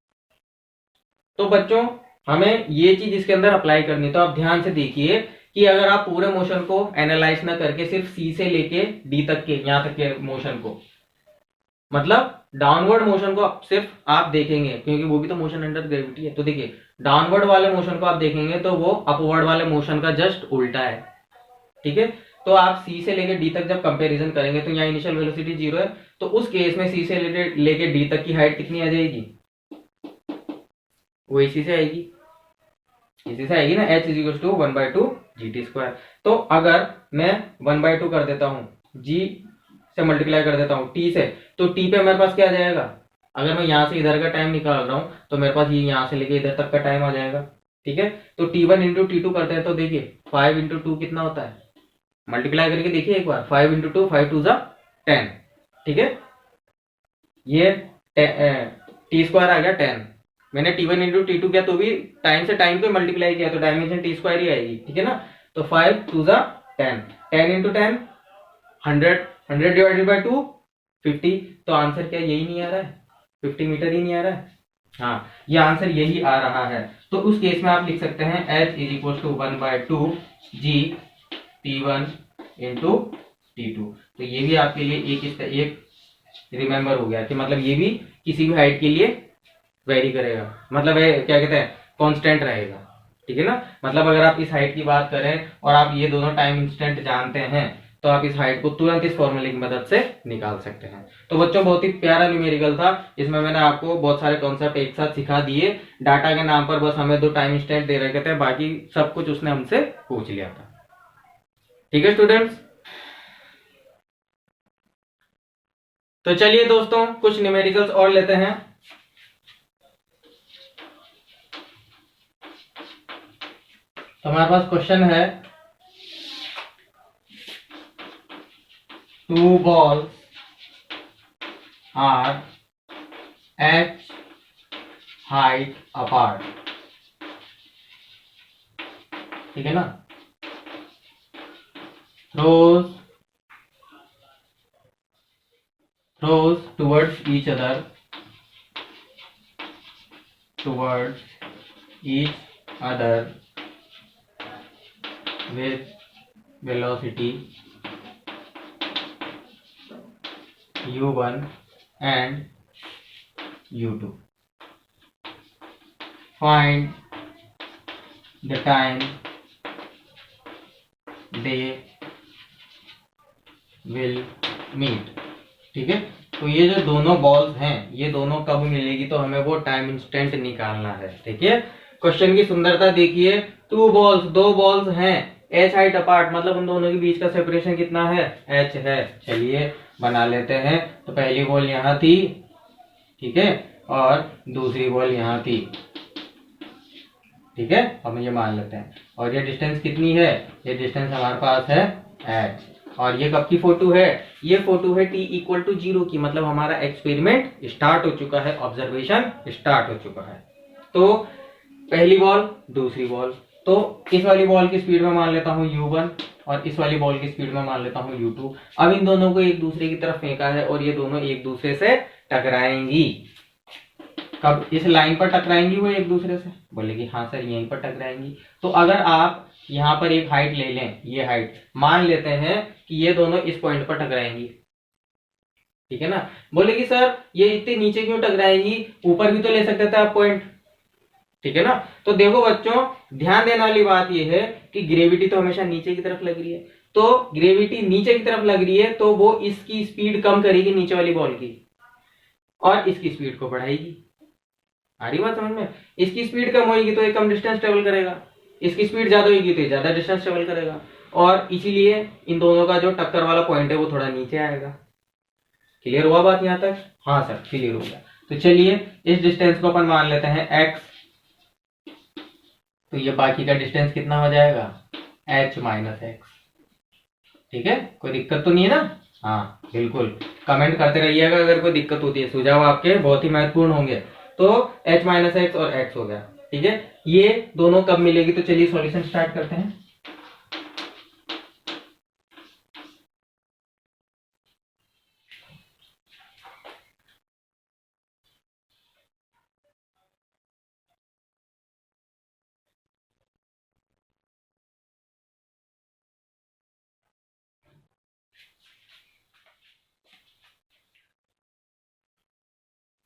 Speaker 1: तो बच्चों हमें ये चीज इसके अंदर अप्लाई करनी है, तो आप ध्यान से देखिए कि अगर आप पूरे मोशन को एनालाइज ना करके सिर्फ सी से लेके डी तक के, यहां तक के मोशन को, मतलब डाउनवर्ड मोशन को सिर्फ आप देखेंगे, क्योंकि वो भी तो मोशन अंडर ग्रेविटी है, तो देखिए डाउनवर्ड वाले मोशन को आप देखेंगे तो वो अपवर्ड वाले मोशन का जस्ट उल्टा है, ठीक है। तो आप सी से लेके डी तक जब कंपैरिजन करेंगे तो यहाँ इनिशियल वेलोसिटी 0 है, तो उस केस में सी से लेके डी तक की हाइट कितनी आ जाएगी, वो इसी से आएगी, इसी से आएगी ना, h is equal to 1/2 GT²। तो अगर मैं 1/2 कर देता हूँ, g से मल्टीप्लाई कर देता हूँ t से, तो t पे मेरे पास क्या आ जाएगा, अगर मैं यहाँ से इधर का टाइम निकाल रहा हूँ तो मेरे पास ये यहाँ से लेके इधर तक का टाइम आ जाएगा। ठीक है, तो t1 इंटू t2 करते हैं तो देखिए 5 इंटू 2 कितना होता है, मल्टीप्लाई करके देखिए एक बार, 5 इंटू 2 5 2 10। ठीक है, ये t² आ गया 10। मैंने t1 इंटू t2 किया तो भी टाइम से टाइम पे मल्टीप्लाई किया तो डायमेंशन t² ही आएगी। ठीक है ना, तो 5 2 10, 10 इंटू 10 100, 100 डिवाइडेड बाई 2 50। तो आंसर क्या यही नहीं आ रहा है, 50 मीटर ही नहीं आ रहा है। हाँ, ये आंसर यही आ रहा है। तो उस केस में आप लिख सकते हैं h is equal to 1/2 g t1 into t2। तो ये भी आपके लिए एक रिमेंबर हो गया कि मतलब ये भी किसी भी हाइट के लिए वेरी करेगा, मतलब क्या कहते हैं, कांस्टेंट रहेगा। ठीक है ना, मतलब अगर आप इस हाइट की बात करें और आप ये दोनों टाइम इंस्टेंट जानते हैं तो आप इस हाइट को तुरंत इस फॉर्मूले की मदद से निकाल सकते हैं। तो बच्चों बहुत ही प्यारा न्यूमेरिकल था, इसमें मैंने आपको बहुत सारे कॉन्सेप्ट एक साथ सिखा दिए। डाटा के नाम पर बस हमें 2 टाइम इंस्टेंट दे रखे थे, बाकी सब कुछ उसने हमसे पूछ लिया था। ठीक है स्टूडेंट्स, तो चलिए दोस्तों कुछ न्यूमेरिकल्स और लेते हैं। तो हमारे पास क्वेश्चन है, 2 balls are h height apart। ठीक है ना, throws towards each other with velocity u1 and u2। Find the time they will meet। ठीक है, तो ये जो दोनों बॉल्स हैं ये दोनों कब मिलेगी, तो हमें वो टाइम इंस्टेंट निकालना है। ठीक है, क्वेश्चन की सुंदरता देखिए, 2 बॉल्स, 2 बॉल्स हैं, h हाइट अपार्ट, मतलब उन दोनों के बीच का सेपरेशन कितना है, h है। चलिए बना लेते हैं। तो पहली बॉल यहाँ थी, ठीक है, और दूसरी बॉल यहाँ थी। ठीक है, अब ये मान लेते हैं, और ये डिस्टेंस कितनी है, ये डिस्टेंस हमारे पास है h। और ये कब की फोटो है, ये फोटो है t इक्वल टू 0 की, मतलब हमारा एक्सपेरिमेंट स्टार्ट हो चुका है, ऑब्जर्वेशन स्टार्ट हो चुका है। तो पहली बॉल, दूसरी बॉल, तो इस वाली बॉल की स्पीड में मान लेता हूँ u1 और इस वाली बॉल की स्पीड में मान लेता हूँ u2। अब इन दोनों को एक दूसरे की तरफ फेंका है और ये दोनों एक दूसरे से टकराएंगी। कब इस लाइन पर टकराएंगी वो एक दूसरे से, बोलेगी हाँ सर यहीं पर टकराएंगी। तो अगर आप यहाँ पर एक हाइट ले लें, ये हाइट मान लेते हैं कि ये दोनों इस पॉइंट पर टकराएंगी। ठीक है ना, बोलेगी सर ये इतने नीचे क्यों टकराएंगी, ऊपर भी तो ले सकते थे आप पॉइंट। ठीक है ना, तो देखो बच्चों ध्यान देने वाली बात ये है कि ग्रेविटी तो हमेशा नीचे की तरफ लग रही है, तो ग्रेविटी नीचे की तरफ लग रही है तो वो इसकी स्पीड कम करेगी नीचे वाली बॉल की और इसकी स्पीड को बढ़ाएगी। आ रही बात समझ में, इसकी स्पीड कम होगी तो ये कम डिस्टेंस ट्रेवल करेगा, इसकी स्पीड ज्यादा होगी तो ये ज्यादा डिस्टेंस ट्रेवल करेगा, और इसीलिए इन दोनों का जो टक्कर वाला पॉइंट है वो थोड़ा नीचे आएगा। क्लियर हुआ बात यहाँ तक, हाँ सर क्लियर हो गया। तो चलिए इस डिस्टेंस को अपन मान लेते हैं x, तो ये बाकी का डिस्टेंस कितना हो जाएगा, h माइनस एक्स। ठीक है, कोई दिक्कत तो नहीं है ना, हाँ बिल्कुल, कमेंट करते रहिएगा अगर कोई दिक्कत होती है, सुझाव आपके बहुत ही महत्वपूर्ण होंगे। तो h माइनस एक्स और x हो गया। ठीक है, ये दोनों कब मिलेगी, तो चलिए सॉल्यूशन स्टार्ट करते हैं।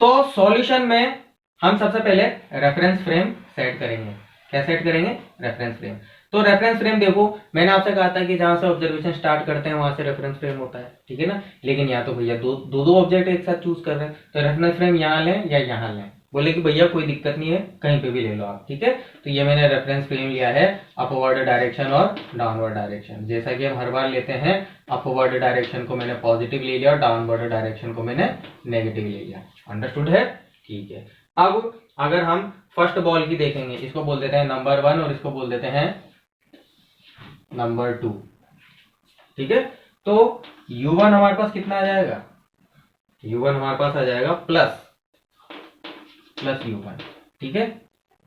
Speaker 1: तो सॉल्यूशन में हम सबसे पहले रेफरेंस फ्रेम सेट करेंगे। क्या सेट करेंगे, रेफरेंस फ्रेम। तो रेफरेंस फ्रेम देखो मैंने आपसे कहा था कि जहां से ऑब्जर्वेशन स्टार्ट करते हैं वहां से रेफरेंस फ्रेम होता है। ठीक है ना, लेकिन यहाँ तो भैया दो ऑब्जेक्ट एक साथ चूज कर रहे हैं, तो रेफरेंस फ्रेम यहाँ लें या यहाँ लें, बोले कि भैया कोई दिक्कत नहीं है, कहीं पे भी ले लो आप, ठीक है। तो ये मैंने रेफरेंस फ्रेम लिया है अपवर्ड डायरेक्शन और डाउनवर्ड डायरेक्शन। जैसा कि हम हर बार लेते हैं, अपवर्ड डायरेक्शन को मैंने पॉजिटिव ले लिया और डाउनवर्ड डायरेक्शन को मैंने नेगेटिव ले लिया। अंडरस्टूड है, ठीक है। अब अगर हम फर्स्ट बॉल की देखेंगे, इसको बोल देते हैं नंबर 1 और इसको बोल देते हैं नंबर 2, ठीक है। तो u1 हमारे पास कितना आ जाएगा, u1 हमारे पास आ जाएगा प्लस u1, ठीक है।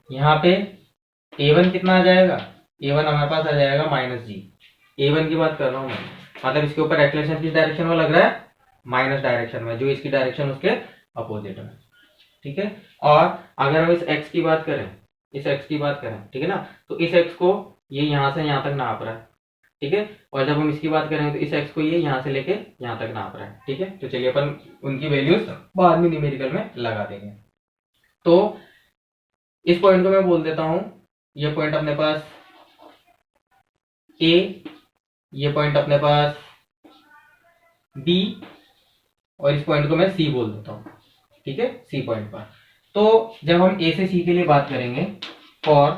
Speaker 1: यहाँ पे a1 कितना आ जाएगा, a1 हमारे पास आ जाएगा माइनस जी। a1 की बात कर रहा हूँ मैं, मतलब इसके ऊपर एक्सलेशन किस डायरेक्शन में लग रहा है, माइनस डायरेक्शन में, जो इसकी डायरेक्शन उसके अपोजिट में, ठीक है। और अगर हम इस x की बात करें, इस x की बात करें, ठीक है ना, तो इस x को ये यहां से यहां तक नाप रहा है, ठीक है। और जब हम इसकी बात करेंगे तो इस x को ये यहां से लेके यहां तक नाप रहा है, ठीक है। तो चलिए अपन उनकी वैल्यूज बाद में न्यूमेरिकल में लगा देंगे। तो इस पॉइंट को मैं बोल देता हूं, ये पॉइंट अपने पास A, ये पॉइंट अपने पास B, और इस पॉइंट को मैं C बोल देता हूं, ठीक है, C पॉइंट पर। तो जब हम A से C के लिए बात करेंगे, फॉर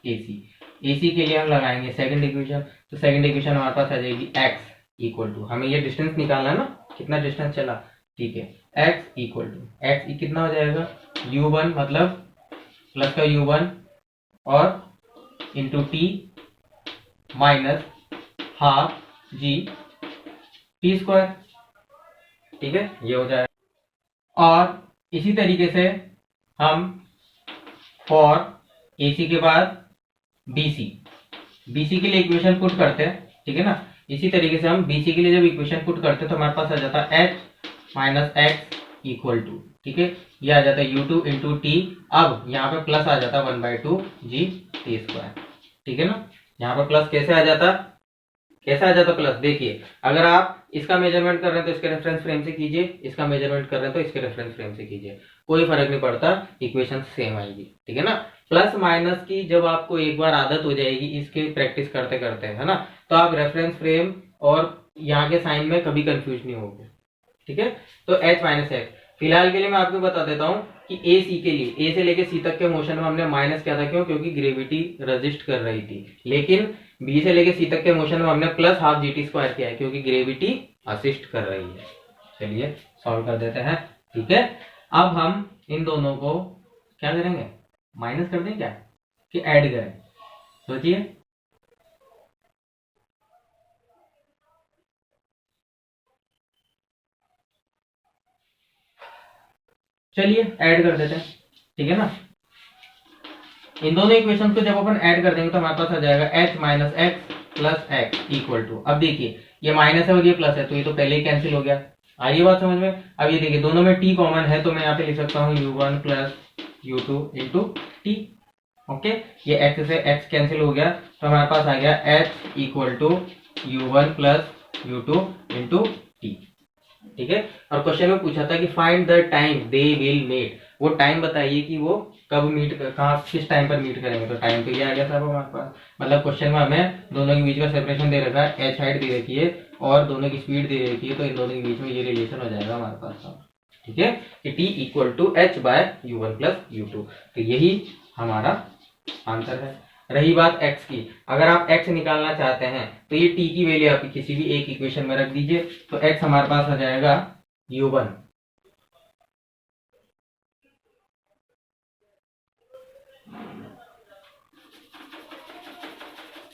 Speaker 1: AC के लिए हम लगाएंगे सेकंड इक्वेशन। तो सेकंड इक्वेशन हमारे पास आ जाएगी x इक्वल टू, हमें ये डिस्टेंस निकालना है ना, कितना डिस्टेंस चला, ठीक है। x इक्वल टू x कितना हो जाएगा, u1 मतलब प्लस का u1 और इंटू टी माइनस हाफ जी टी स्क्वायर, ठीक है, ये हो जाएगा। और इसी तरीके से हम फॉर AC के बाद BC के लिए इक्वेशन पुट करते हैं, ठीक है ना। इसी तरीके से हम BC के लिए जब इक्वेशन पुट करते हैं तो हमारे पास आ जाता है h minus x equal to, ठीक है, ये आ जाता है u2 इंटू टी। अब यहाँ पे प्लस आ जाता है 1/2 जी टी स्क्वायर, ठीक है ना। यहाँ पे प्लस कैसे आ जाता, कैसे आ जाता प्लस, देखिए अगर आप इसका मेजरमेंट कर रहे हैं तो इसके रेफरेंस फ्रेम से कीजिए, इसका मेजरमेंट कर रहे हैं तो इसके रेफरेंस फ्रेम से कीजिए, कोई फर्क नहीं पड़ता, इक्वेशन सेम आएगी, ठीक है ना। प्लस माइनस की जब आपको एक बार आदत हो जाएगी इसके प्रैक्टिस करते करते, है ना, तो आप रेफरेंस फ्रेम और यहाँ के साइन में कभी कंफ्यूज नहीं होगे, ठीक है। तो h माइनस एक्स, फिलहाल के लिए मैं आपको बता देता हूँ कि ए सी के लिए, ए से लेके सी तक के मोशन में हमने माइनस किया था, क्यों, क्योंकि ग्रेविटी रेजिस्ट कर रही थी। लेकिन बी से लेके सी तक के मोशन में हमने प्लस हाफ जी टी स्क्वायर किया है, क्योंकि ग्रेविटी असिस्ट कर रही है। चलिए सॉल्व कर देते हैं, ठीक है। अब हम इन दोनों को क्या करेंगे, माइनस कर दें क्या कि ऐड करें, सोचिए। चलिए ऐड कर देते हैं, ठीक है ना। इन दोनों इक्वेशन को जब अपन ऐड कर देंगे तो हमारे पास आ जाएगा h minus x plus x equal to, अब देखिए ये माइनस है और ये प्लस है तो ये तो पहले ही कैंसिल हो गया, आइए बात समझ में। अब ये देखिए दोनों में t कॉमन है तो मैं यहाँ पे लिख सकता हूँ u1 plus u2 into t, okay. ये x से x कैंसिल हो गया तो हमारे पास आ गया h equal to u1 plus u2 into t, ठीक है। और क्वेश्चन में पूछा था कि find the time they will meet, वो टाइम बताइए कि वो कब मीट, कहाँ किस टाइम पर मीट करेंगे। तो टाइम तो ये आ गया साहब हमारे पास, मतलब क्वेश्चन में हमें दोनों के बीच का सेपरेशन दे रखा है, एच हाइट दे रखी है और दोनों की स्पीड दे रखी है, तो इन दोनों के बीच में ये रिलेशन हो जाएगा हमारे पास, ठीक है, कि t equal to h by u1 plus u2। तो यही हमारा आंसर है। रही बात x की, अगर आप x निकालना चाहते हैं तो ये t की वैल्यू आप किसी भी एक इक्वेशन में रख दीजिए, तो x हमारे पास आ जाएगा u1,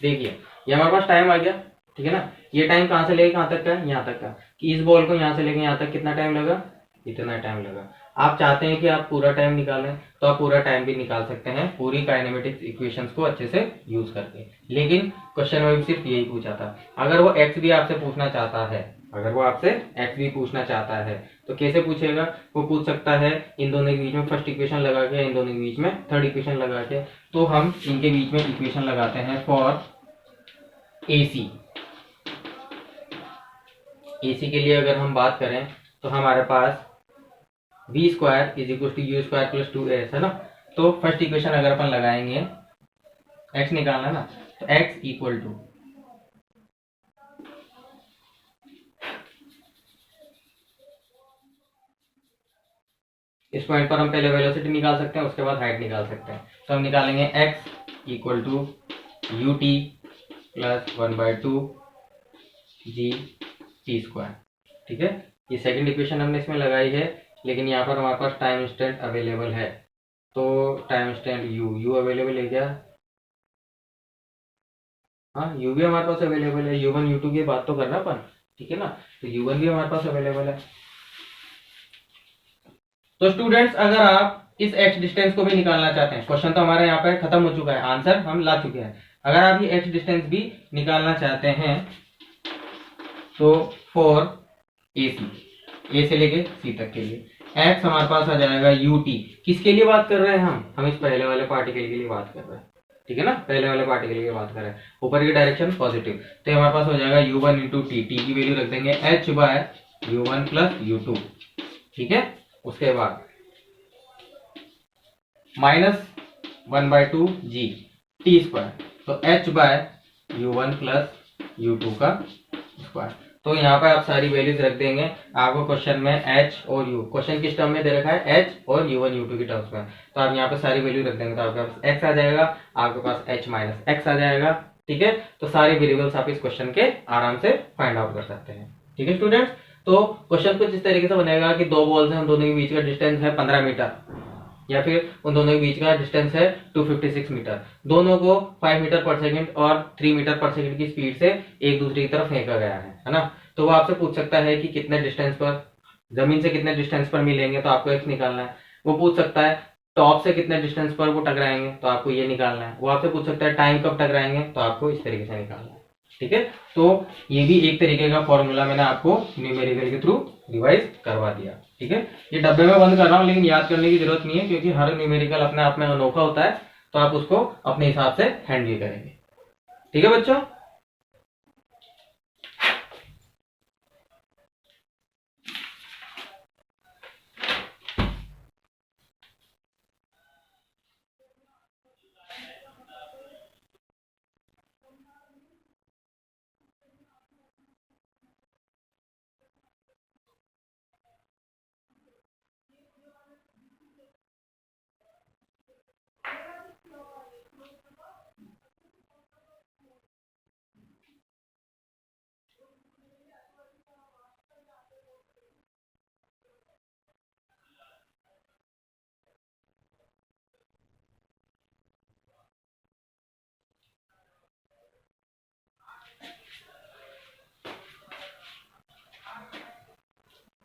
Speaker 1: देखिए ये हमारे पास टाइम आ गया, ठीक है ना। ये टाइम कहां से लेके कहां तक का है, यहाँ तक का, कि इस बॉल को यहाँ से लेके यहाँ तक कितना टाइम लगा, इतना टाइम लगा। आप चाहते हैं कि आप पूरा टाइम निकालें तो आप पूरा टाइम भी निकाल सकते हैं पूरी काइनेमेटिक्स इक्वेशंस को अच्छे से यूज करके, लेकिन क्वेश्चन में भी सिर्फ यही पूछा था। अगर वो एक्स भी आपसे पूछना चाहता है, अगर वो आपसे एक्स भी पूछना चाहता है तो कैसे पूछेगा, वो पूछ सकता है इन दोनों के बीच में फर्स्ट इक्वेशन लगा के, इन दोनों के बीच में थर्ड इक्वेशन लगा के। तो हम इनके बीच में इक्वेशन लगाते हैं फॉर AC। AC के लिए अगर हम बात करें तो हमारे पास v square is equal to u square plus 2as है ना। तो फर्स्ट इक्वेशन अगर अपन लगाएंगे, x निकालना ना, तो x इक्वल टू इस पॉइंट पर हम पहले वेलोसिटी निकाल सकते हैं, उसके बाद हाइट निकाल सकते हैं। तो हम निकालेंगे x equal to u t plus 1/2 g t square. ठीक है, ये सेकंड इक्वेशन हमने इसमें लगाई है, लेकिन यहाँ पर हमारे पास टाइम इंस्टेंट अवेलेबल है, तो टाइम इंस्टेंट यू अवेलेबल है क्या? हाँ, यू भी हमारे पास अवेलेबल है, u1 u2 की बात तो करना अपन, ठीक है ना, तो u1 भी हमारे पास अवेलेबल है। तो स्टूडेंट्स, अगर आप इस x डिस्टेंस को भी निकालना चाहते हैं, क्वेश्चन तो हमारा यहाँ पे खत्म हो चुका है, आंसर हम ला चुके हैं। अगर आप ये x डिस्टेंस भी निकालना चाहते हैं तो फॉर ए से लेके सी तक के लिए x हमारे पास आ जाएगा ut। किसके लिए बात कर रहे हैं हम इस पहले वाले पार्टिकल के लिए बात कर रहे हैं, ठीक है ना, पहले वाले पार्टिकल की बात कर रहे हैं, ऊपर की डायरेक्शन पॉजिटिव, तो हमारे पास हो जाएगा u1 इंटू टी की वैल्यू रख देंगे h by u1 plus u2। ठीक है, उसके बाद -1/2 जी टी स्क्वायर, तो h by u1 plus u2 का स्क्वायर। तो यहाँ पे आप सारी वैल्यूज रख देंगे। आपको क्वेश्चन में h और u, क्वेश्चन किस टर्म में दे रखा है, h और u1 u2 की टर्म्स में, तो आप यहाँ पे सारी वैल्यू रख देंगे, तो आपके पास x आ जाएगा, आपके पास h माइनस x आ जाएगा। ठीक है, तो सारे वेरिएबल्स आप इस क्वेश्चन के आराम से फाइंड आउट कर सकते हैं। ठीक है स्टूडेंट्स, तो क्वेश्चन कुछ इस तरीके से बनेगा कि दो बॉल्स हैं, उन दोनों के बीच का डिस्टेंस है 15 मीटर, या फिर उन दोनों के बीच का डिस्टेंस है 256 मीटर, दोनों को 5 मीटर पर सेकंड और 3 मीटर पर सेकंड की स्पीड से एक दूसरे की तरफ फेंका गया है ना। तो वो आपसे पूछ सकता है कि कितने डिस्टेंस पर, जमीन से कितने डिस्टेंस पर मिलेंगे, तो आपको x निकालना है। वो पूछ सकता है टॉप से कितने डिस्टेंस पर वो टकराएंगे, तो आपको ये निकालना है। वो आपसे पूछ सकता है टाइम कब टकराएंगे, तो आपको इस तरीके से निकालना है। ठीक है, तो ये भी एक तरीके का फॉर्मूला मैंने आपको न्यूमेरिकल के थ्रू रिवाइज करवा दिया। ठीक है, ये डब्बे में बंद कर रहा हूँ, लेकिन याद करने की जरूरत नहीं है, क्योंकि हर न्यूमेरिकल अपने आप में अनोखा होता है, तो आप उसको अपने हिसाब से हैंडल करेंगे। ठीक है बच्चों,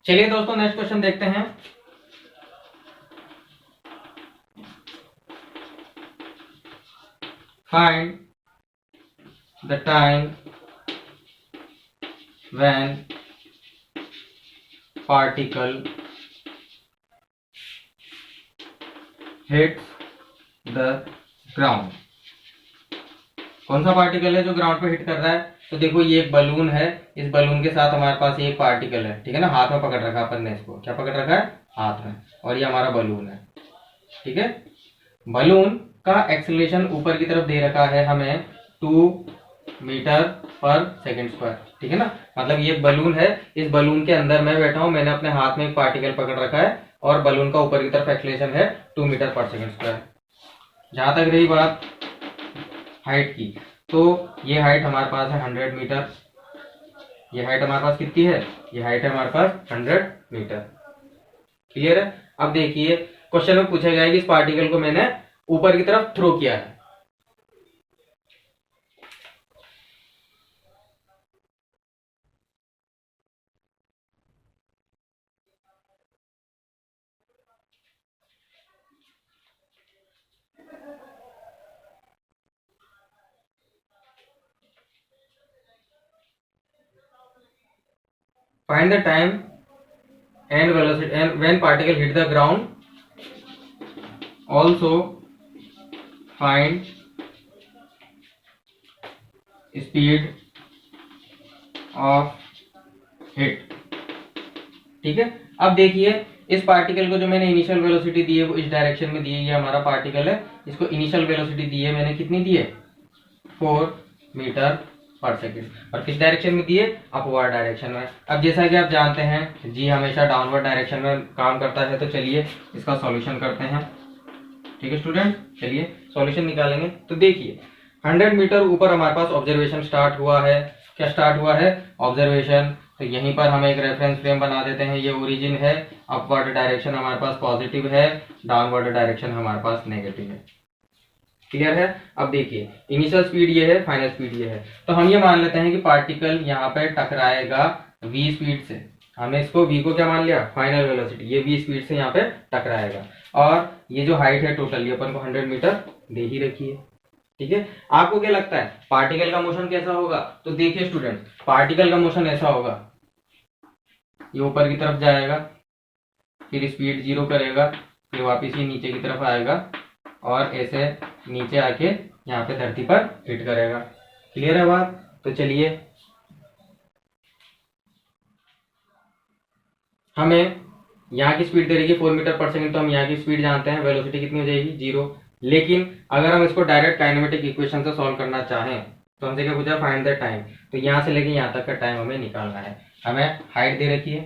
Speaker 1: चलिए दोस्तों नेक्स्ट क्वेश्चन देखते हैं। Find the time when particle hits the ground. कौन सा पार्टिकल है जो ग्राउंड पे हिट कर रहा है? तो देखो ये एक बलून है, इस बलून के साथ हमारे पास एक पार्टिकल है, ठीक है ना, हाथ में पकड़ रखा है अपन ने इसको, क्या पकड़ रखा है, हाथ में, और ये हमारा बलून है। ठीक है, बलून का एक्सेलरेशन ऊपर की तरफ दे रखा है हमें 2 मीटर पर सेकंड स्क्वायर। ठीक है ना, मतलब ये बलून है, इस बलून के अंदर मैं बैठा हूं, मैंने अपने हाथ में एक पार्टिकल पकड़ रखा है, और बलून का ऊपर की तरफ एक्सेलरेशन है 2 मीटर पर सेकंड स्क्वायर। जहां तक रही बात हाइट की, तो ये हाइट हमारे पास है 100 मीटर, ये हाइट हमारे पास कितनी है, ये हाइट है हमारे पास 100 मीटर। क्लियर है? अब देखिए क्वेश्चन में पूछा गया है कि इस पार्टिकल को मैंने ऊपर की तरफ थ्रो किया है, find the time and velocity and when particle hit the ground, also find speed of hit। ठीक है, अब देखिए इस पार्टिकल को जो मैंने इनिशियल वेलोसिटी दी है वो इस डायरेक्शन में दी है, ये हमारा पार्टिकल है, इसको इनिशियल वेलोसिटी दी है मैंने, कितनी दी है, 4 मीटर पर सेकेंड। और किस डायरेक्शन में दिए? अपवर्ड डायरेक्शन में। अब जैसा कि आप जानते हैं जी हमेशा डाउनवर्ड डायरेक्शन में काम करता है, तो चलिए इसका सॉल्यूशन करते हैं। ठीक है स्टूडेंट, चलिए सॉल्यूशन निकालेंगे। तो देखिए 100 मीटर ऊपर हमारे पास ऑब्जर्वेशन स्टार्ट हुआ है। क्या स्टार्ट हुआ है? ऑब्जर्वेशन। तो यहीं पर हम एक रेफरेंस फ्रेम बना देते हैं। ये ओरिजिन है, अपवर्ड डायरेक्शन हमारे पास पॉजिटिव है, डाउनवर्ड डायरेक्शन हमारे पास नेगेटिव है। क्लियर है? अब देखिए इनिशियल स्पीड ये है, फाइनल स्पीड ये है। तो हम ये मान लेते हैं कि पार्टिकल यहाँ पे टकराएगा v स्पीड से। हमने इसको v को क्या मान लिया? Final velocity. ये v स्पीड से यहाँ पे टकराएगा। और ये जो हाइट है टोटल, ये अपन को 100 मीटर दे ही रखी है। ठीक है, आपको क्या लगता है पार्टिकल का मोशन कैसा होगा? तो देखिए स्टूडेंट, पार्टिकल का मोशन ऐसा होगा, ये ऊपर की तरफ जाएगा, फिर स्पीड 0 करेगा, फिर वापिस ये नीचे की तरफ आएगा और ऐसे नीचे आके यहाँ पे धरती पर हिट करेगा। क्लियर है बात? तो चलिए हमें यहाँ की स्पीड दे रही है 4 मीटर पर सेकंड, तो हम यहाँ की स्पीड जानते हैं, वेलोसिटी कितनी हो जाएगी? 0। लेकिन अगर हम इसको डायरेक्ट काइनेमेटिक इक्वेशन से सॉल्व करना चाहें तो हमसे क्या पूछा? Find the time. तो यहाँ से लेके यहाँ तक का टाइम हमें निकालना है। हमें हाइट दे रखी है,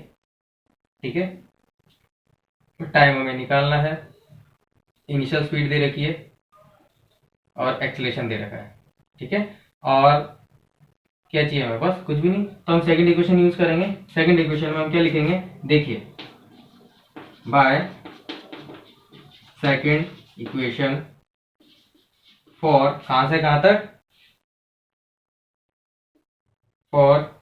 Speaker 1: ठीक है, टाइम हमें निकालना है, इनिशियल स्पीड दे रखी है और एक्सीलरेशन दे रखा है। ठीक है, और क्या चाहिए हमें? बस कुछ भी नहीं। तो हम सेकंड इक्वेशन यूज करेंगे। सेकंड इक्वेशन में हम क्या लिखेंगे? देखिए बाय सेकंड इक्वेशन फॉर, कहां से कहां तक? For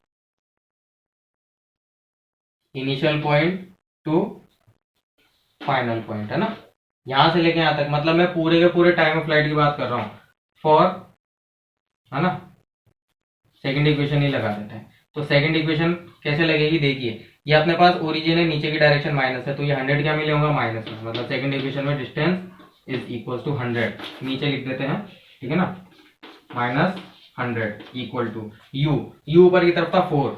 Speaker 1: initial point two final point, है ना, यहां से लेके यहां तक, मतलब मैं पूरे के पूरे टाइम ऑफ फ्लाइट की बात कर रहा हूं। फॉर, है ना, सेकंड इक्वेशन ही लगा देते हैं। तो सेकंड इक्वेशन कैसे लगेगी? देखिए ये अपने पास ओरिजिन है, नीचे की डायरेक्शन माइनस है, तो ये 100 क्या मिलेगा? माइनस में। मतलब सेकंड इक्वेशन में डिस्टेंस इज इक्वल टू 100, नीचे लिख देते हैं, ठीक है ना, -100 इक्वल टू यू ऊपर की तरफ था 4,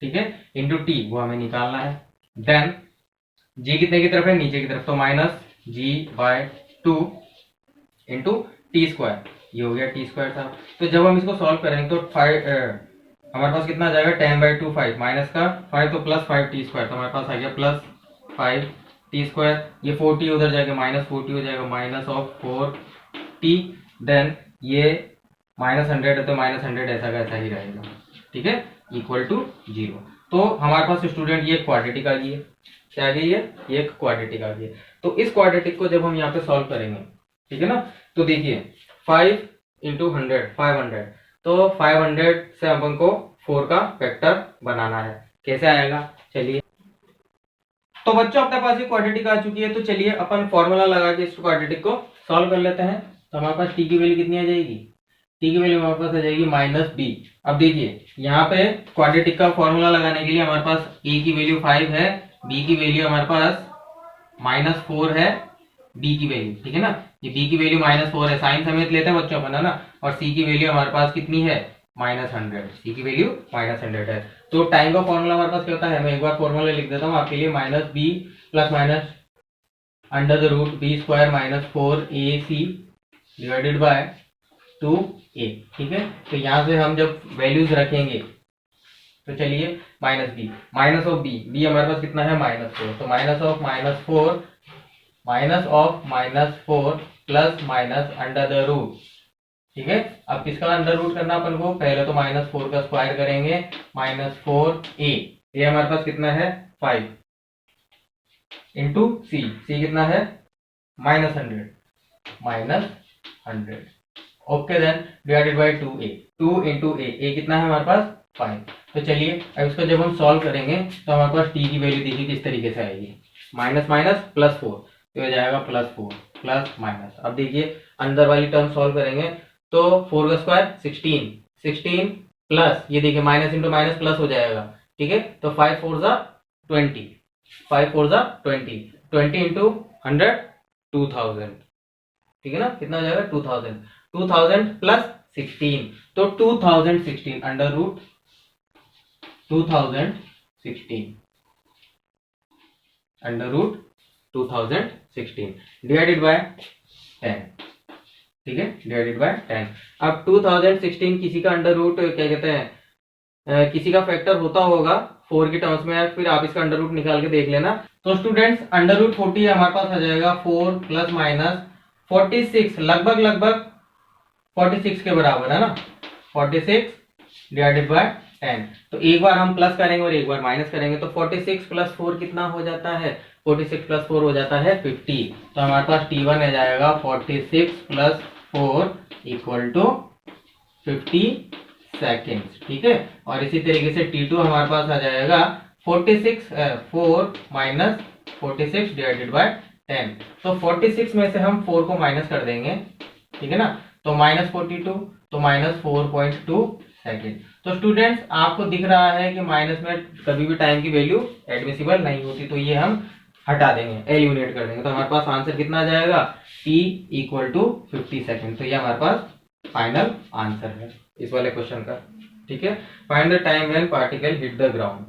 Speaker 1: ठीक है, इंटू टी, वो हमें निकालना है। देन जी कितने की तरफ है? नीचे की तरफ, तो -g/2 इंटू टी स्क्वायर, ये हो गया टी स्क्वायर था। तो जब हम इसको सॉल्व करेंगे तो हमारे पास कितना आ जाएगा? 10/2 5, माइनस का 5 तो +5 टी स्क्वायर, तो हमारे पास आ गया +5 टी स्क्वायर। ये 4t उधर जाएगा, -4t हो जाएगा, -4t। देन ये -100 है तो -100 ऐसा का ऐसा ही रहेगा, ठीक है, इक्वल टू 0। तो हमारे पास स्टूडेंट ये क्वाड्रेटिक आ गई है। क्या आ गई है? ये एक क्वाड्रेटिक आ गई है। तो इस क्वाड्रेटिक को जब हम यहाँ पे सॉल्व करेंगे, ठीक है ना, तो देखिए 5 इंटू 100 500, तो 500 से अपन को 4 का वेक्टर बनाना है। कैसे आएगा? चलिए, तो बच्चों अपने पास ये क्वाड्रेटिक आ चुकी है, तो चलिए अपन फॉर्मूला लगा के इस क्वाड्रेटिक को सॉल्व कर लेते हैं। तो हमारे पास टी की वैल्यू कितनी आ जाएगी? टी की वैल्यू हमारे पास आ जाएगी -b। अब देखिए यहाँ पे क्वाड्रेटिक का फॉर्मूला लगाने के लिए हमारे पास a की वैल्यू 5 है, b की वैल्यू हमारे पास -4 है, b की वैल्यू, ठीक है ना, ये b की वैल्यू -4 है, साइन समेत लेते हैं बच्चों अपन, है ना, और c की वैल्यू हमारे पास कितनी है? -100, c की वैल्यू -100 है। तो टाइम का फॉर्मूला हमारे पास क्या होता है? मैं एक बार फॉर्मूला लिख देता हूँ आपके लिए, -b plus minus √b² -4ac divided by 2a, ठीक है। तो यहाँ से हम जब वैल्यूज रखेंगे तो चलिए -b, माइनस ऑफ b हमारे पास कितना है? -4, तो माइनस ऑफ -4 प्लस माइनस √, ठीक है। अब किसका अंडर रूट करना अपन को? पहले तो -4 का स्क्वायर करेंगे, -4a, ये हमारे पास कितना है? 5 इंटू c कितना है? -100 okay, then divided by 2a, 2 into a कितना है हमारे पास? 5। तो चलिए अब इसको जब हम सॉल्व करेंगे तो हमारे पास t की वैल्यू देखिए किस तरीके से आएगी, माइनस माइनस +4, तो हो जाएगा +4 प्लस माइनस। अब देखिए अंदर वाली टर्म सॉल्व करेंगे तो 4 का स्क्वायर 16 प्लस ये देखिए माइनस इंटू माइनस प्लस हो जाएगा, ठीक है। तो 5 4 जा 20, 5 4 जा 20, 20 इंटू 100 2000, ठीक है ना, कितना हो जाएगा? 2000 प्लस 16, तो 2016 अंडर रूट 2016 डिवाइडेड बाय 10, ठीक है, डिवाइडेड बाय 10। अब 2016 किसी का अंडर रूट क्या कहते हैं, किसी का फैक्टर होता होगा 4 की टर्म्स में, फिर आप इसका अंडर रूट निकाल के देख लेना। तो स्टूडेंट्स अंडर रूट 40 हमारे पास आ जाएगा 4 प्लस माइनस 46, लगभग लगभग 46 के बराबर है ना, 46 डिवाइडेड बाय 10। तो एक बार हम प्लस करेंगे और एक बार माइनस करेंगे, तो 46 प्लस 4 कितना हो जाता है, 46 प्लस 4 हो जाता है 50। तो हमारे पास T1 आ जाएगा 46 प्लस 4 इक्वल टू 50 सेकेंड्स, ठीक है। और इसी तरीके से T2 हमारे पास आ जाएगा 4 माइनस 46 डिवाइडेड बाय 10। तो 46 में से हम 4 को माइनस कर देंगे, ठीक है ना, तो माइनस 42, तो माइनस 4.2 सेकेंड। तो स्टूडेंट्स आपको दिख रहा है कि माइनस में कभी भी टाइम की वैल्यू एडमिसिबल नहीं होती, तो ये हम हटा देंगे, एलिमिनेट कर देंगे। तो हमारे पास आंसर कितना आ जाएगा, t इक्वल टू 50 सेकेंड। तो ये हमारे पास फाइनल आंसर है इस वाले क्वेश्चन का, ठीक है। Find the time when particle hit the ground,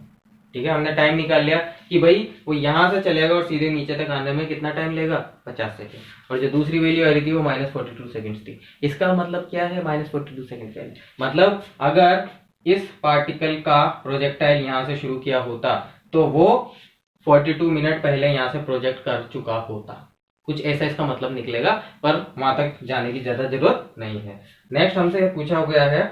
Speaker 1: ठीक है। हमने टाइम निकाल लिया कि भाई वो यहां से चलेगा और सीधे नीचे तक आने में कितना टाइम लेगा, 50 सेकेंड। और जो दूसरी वैल्यू आ रही थी वो माइनस 42 सेकेंड थी। इसका मतलब क्या है, माइनस 42 सेकेंड का मतलब अगर इस पार्टिकल का प्रोजेक्टाइल यहां से शुरू किया होता तो वो 42 मिनट पहले यहां से प्रोजेक्ट कर चुका होता, कुछ ऐसा इसका मतलब निकलेगा, पर वहां तक जाने की ज्यादा जरूरत नहीं है। नेक्स्ट हमसे पूछा गया है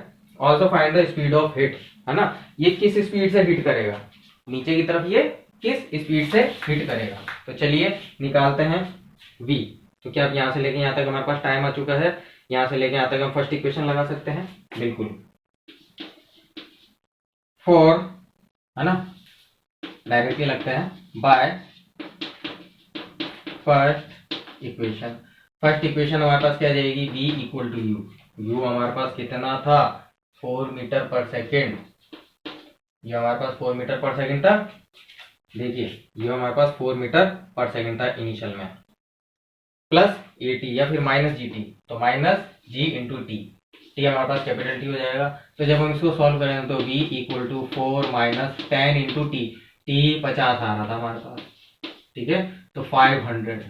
Speaker 1: also find the speed of hit, है ना, ये किस स्पीड से हिट करेगा, नीचे की तरफ ये किस स्पीड से हिट करेगा। तो चलिए निकालते हैं v। तो क्या अब यहां से लेके यहां तक हमारे पास टाइम आ चुका है, यहां से लेके यहां तक हम फर्स्ट इक्वेशन लगा सकते हैं, बिल्कुल, फॉर, है ना, डायरेक्टली लगते हैं by first equation. First equation हमारे पास क्या जाएगी, v equal to u. U हमारे पास कितना था, 4 मीटर पर सेकेंड, ये हमारे पास 4 मीटर पर सेकेंड था, देखिए ये हमारे पास 4 मीटर पर सेकेंड था इनिशियल में, प्लस AT या फिर माइनस GT, तो minus G into t, T हमारे पास कैपिटल T हो जाएगा। तो जब हम इसको सॉल्व करें तो v equal to 4 minus 10 into t, t 50 आ रहा था हमारे पास, ठीक है, तो 500,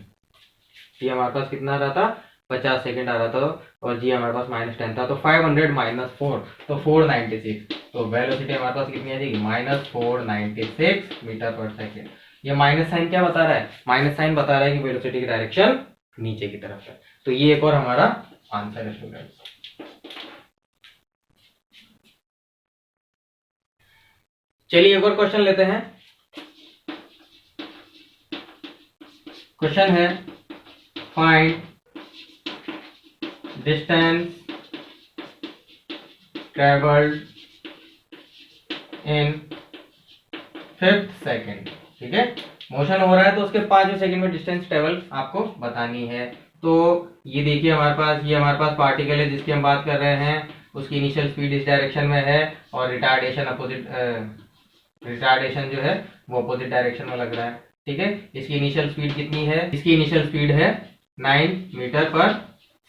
Speaker 1: टी हमारे पास कितना आ रहा था, 50 सेकेंड आ रहा था, और जी हमारे पास माइनस 10 था, तो 500 माइनस 4, तो 496। तो वेलोसिटी हमारे पास कितनी आ जाएगी, माइनस 496 मीटर पर सेकेंड। ये माइनस साइन क्या बता रहा है, माइनस साइन बता रहा है कि वेलोसिटी की डायरेक्शन नीचे की तरफ है। तो ये एक और हमारा आंसर है स्टूडेंट्स। चलिए एक और क्वेश्चन लेते हैं। क्वेश्चन है फाइंड डिस्टेंस ट्रेवल्ड इन 5th सेकेंड, ठीक है, मोशन हो रहा है तो उसके 5वें सेकेंड में डिस्टेंस ट्रेवल आपको बतानी है। तो ये देखिए हमारे पास, ये हमारे पास पार्टिकल है जिसकी हम बात कर रहे हैं, उसकी इनिशियल स्पीड इस डायरेक्शन में है और रिटार्डेशन जो है वो अपोजिट डायरेक्शन में लग रहा है, ठीक है। इसकी इनिशियल स्पीड कितनी है, इसकी इनिशियल स्पीड है 9 मीटर पर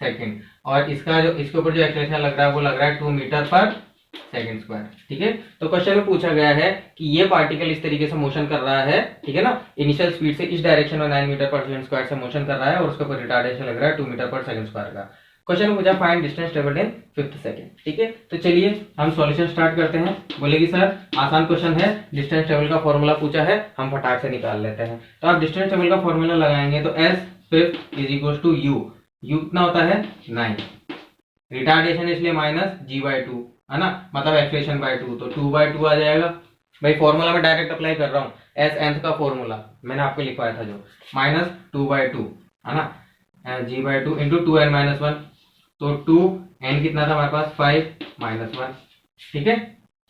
Speaker 1: सेकेंड, और इसका जो इसके ऊपर जो एक्सेलरेशन लग रहा है वो लग रहा है 2 मीटर पर सेकेंड स्क्वायर, ठीक है। तो क्वेश्चन में पूछा गया है कि ये पार्टिकल इस तरीके से मोशन कर रहा है, ठीक है ना, इनिशियल स्पीड से इस डायरेक्शन में 9 मीटर पर सेकेंड स्क्वायर से मोशन कर रहा है, और उसके ऊपर रिटार्डेशन लग रहा है 2 मीटर पर सेकेंड स्क्वायर का। क्वेश्चन पूछा फाइंड डिस्टेंस ट्रेवल्ड इन 5th सेकेंड, ठीक है। तो चलिए हम सॉल्यूशन स्टार्ट करते हैं। बोलेगी सर आसान क्वेश्चन है, डिस्टेंस ट्रेवल का फॉर्मूला पूछा है, हम फटाक से निकाल लेते हैं। तो आप डिस्टेंस ट्रेवल का फॉर्मूला लगाएंगे तो s 5th is equal to u, u कितना होता है 9, रिटार्डेशन इसलिए माइनस g/2, है ना, मतलब एक्सलेशन बाय 2, तो 2/2 आ जाएगा। भाई फॉर्मूला में डायरेक्ट अप्लाई कर रहा हूँ, एस nth का फॉर्मूला मैंने आपको लिखवाया था जो, माइनस 2/2, है ना, g/2 इंटू 2n-1, तो 2n कितना था हमारे पास 5-1, ठीक है।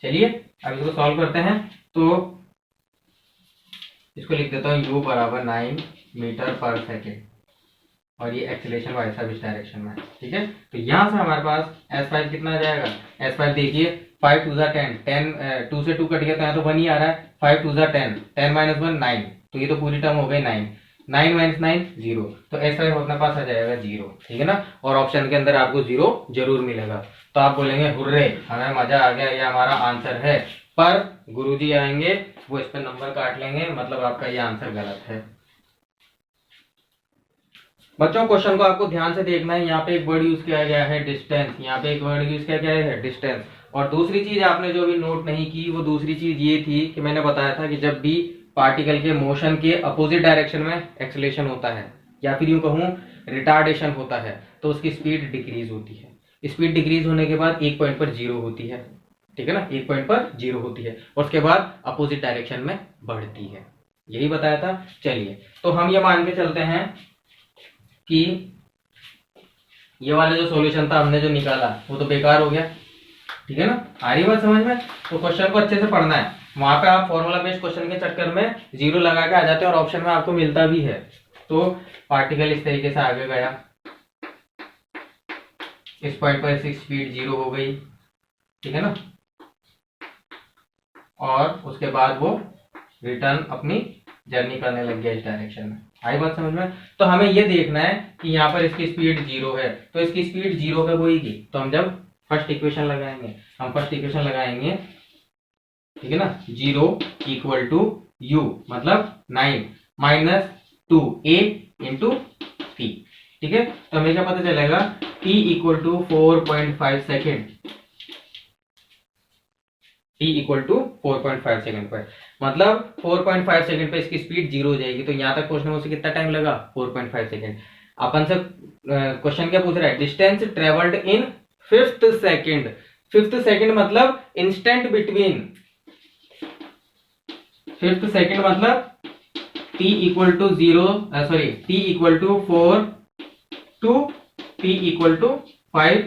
Speaker 1: चलिए अब इसको सॉल्व करते हैं। तो इसको लिख देता हूँ u बराबर 9 मीटर पर सेकेंड, और ये एक्सीलरेशन वाई सब इस डायरेक्शन में, ठीक है। तो यहाँ से हमारे पास S5 कितना आ जाएगा, S5 देखिए 5 2 10, 10 2 से 2 कट गया तो यहाँ तो 1 ही आ रहा है, 5 2 10, 10-1 9, तो ये तो पूरी टर्म हो गई 9, 9 - 9 0, तो S5 अपने पास आ जाएगा 0, ठीक है ना। और ऑप्शन के अंदर आपको 0 जरूर मिलेगा, तो आप बोलेंगे हुर्रे हमें मजा आ गया, ये हमारा आंसर है। पर गुरुजी आएंगे वो इस पर नंबर काट लेंगे, मतलब आपका ये आंसर गलत है। बच्चों क्वेश्चन को आपको ध्यान से देखना है। यहाँ पे एक वर्ड यूज किया गया है डिस्टेंस, यहाँ पे एक वर्ड यूज किया गया है डिस्टेंस। और दूसरी चीज आपने जो भी नोट नहीं की, वो दूसरी चीज ये थी कि मैंने बताया था कि जब भी पार्टिकल के मोशन के अपोजिट डायरेक्शन में एक्सेलेरेशन होता है, या फिर यूं कहूं रिटार्डेशन होता है, तो उसकी स्पीड डिक्रीज होती है। स्पीड डिक्रीज होने के बाद एक पॉइंट पर जीरो होती है, ठीक है ना, एक पॉइंट पर जीरो होती है, और उसके बाद अपोजिट डायरेक्शन में बढ़ती है। यही बताया था। चलिए, तो हम ये मान के चलते हैं कि ये वाला जो सॉल्यूशन था हमने जो निकाला वो तो बेकार हो गया, ठीक है ना। आ रही बात समझ में? तो क्वेश्चन को अच्छे से पढ़ना है। वहां पे आप फॉर्मूला बेस्ड क्वेश्चन के चक्कर में जीरो लगा के आ जाते हैं और ऑप्शन में आपको मिलता भी है। तो पार्टिकल इस तरीके से आगे गया, इस पॉइंट पर इसकी स्पीड जीरो हो गई, ठीक है ना, और उसके बाद वो रिटर्न अपनी जर्नी करने लग गया इस डायरेक्शन में। आई बात समझ में? तो हमें ये देखना है कि यहाँ पर इसकी स्पीड जीरो है, तो इसकी स्पीड जीरो पे होगी। तो हम जब फर्स्ट इक्वेशन लगाएंगे, ठीक है ना, जीरो इक्वल टू यू मतलब 9 माइनस 2a इंटू टी, ठीक है। तो हमें क्या पता चलेगा, t equal to 4.5 second, t equal to 4.5 second पर, मतलब 4.5 सेकेंड पे इसकी स्पीड जीरो हो जाएगी। तो यहां तक पहुंचने में उसे कितना टाइम लगा, 4.5 सेकेंड। अपन से क्वेश्चन क्या पूछ रहा है, distance travelled in fifth second. Fifth second मतलब इंस्टेंट बिटवीन, फिफ्थ सेकेंड मतलब t equal to 0 sorry t equal to 4 to t equal to 5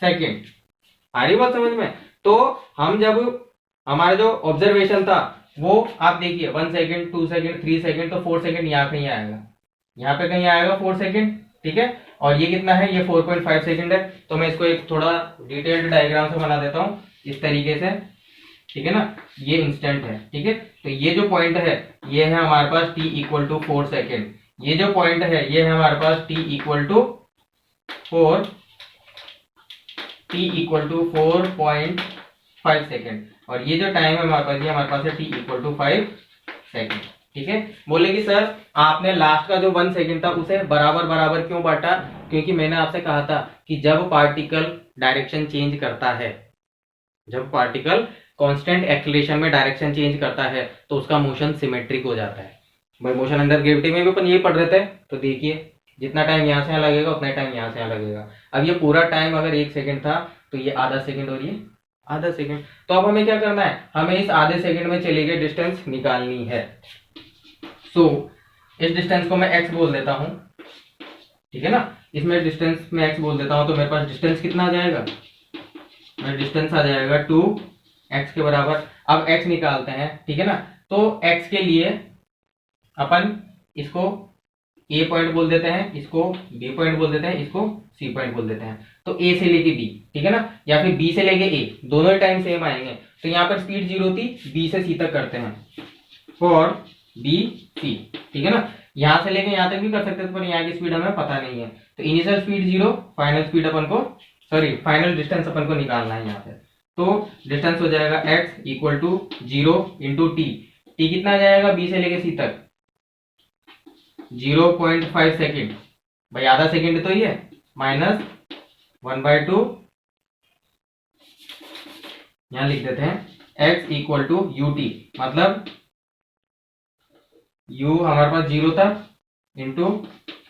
Speaker 1: second. आ रही बात समझ में? तो हम जब हमारा जो ऑब्जर्वेशन था वो आप देखिए 1 सेकेंड, 2 सेकेंड, 3 सेकेंड, तो 4 सेकेंड यहाँ कहीं आएगा, यहाँ पे कहीं आएगा 4 सेकेंड, ठीक है। और ये कितना है, ये 4.5 सेकेंड है। तो मैं इसको एक थोड़ा डिटेल्ड डायग्राम से बना देता हूँ इस तरीके से, ठीक है ना। ये इंस्टेंट है, ठीक है। तो ये जो पॉइंट है ये है हमारे पास t इक्वल टू 4 सेकेंड, ये जो पॉइंट है ये है हमारे पास t इक्वल टू 4.5 सेकेंड, और ये जो टाइम है हमारे पास, ये हमारे पास है t इक्वल टू 5 सेकेंड, ठीक है। बोलेगी सर आपने लास्ट का जो 1 सेकेंड था उसे बराबर बराबर क्यों बांटा? क्योंकि मैंने आपसे कहा था कि जब पार्टिकल डायरेक्शन चेंज करता है, जब पार्टिकल कांस्टेंट एक्सीलरेशन में डायरेक्शन चेंज करता है तो उसका मोशन सिमेट्रिक हो जाता है। भाई मोशन अंडर ग्रेविटी में भी अपन यही पढ़ रहे थे। तो देखिए जितना टाइम यहाँ से यहाँ लगेगा उतना टाइम यहाँ से यहाँ लगेगा। अब ये पूरा टाइम अगर 1 सेकेंड था तो ये आधा सेकेंड और ये आधा सेकेंड। तो अब हमें क्या करना है, हमें इस आधे सेकेंड में चली गई डिस्टेंस निकालनी है। सो इस डिस्टेंस को मैं x बोल देता हूं, ठीक है ना। इसमें डिस्टेंस में x बोल देता हूं, तो मेरे पास डिस्टेंस कितना आ जाएगा, मेरा डिस्टेंस आ जाएगा 2x के बराबर। अब x निकालते हैं, ठीक है ना। तो x के लिए अपन इसको a पॉइंट बोल देते हैं, इसको b पॉइंट बोल देते हैं, इसको c पॉइंट बोल देते हैं। तो a से लेके b, ठीक है ना, या फिर b से लेके a, दोनों ही टाइम सेम आएंगे। तो यहाँ पर स्पीड जीरो थी, b से c तक करते हैं फॉर b c, ठीक है ना। यहां से लेके यहां तक भी कर सकते थे पर यहाँ की स्पीड हमें पता नहीं है। तो initial speed zero, final speed अपन को फाइनल डिस्टेंस अपन को निकालना है यहाँ पे। तो डिस्टेंस हो जाएगा x equal to 0 into t. T कितना आ जाएगा b से लेके c तक, 0.5 सेकेंड, भाई आधा सेकेंड तो ये, माइनस 1/2, यहां लिख देते हैं x equal to u t, मतलब u हमारे पास 0 था इंटू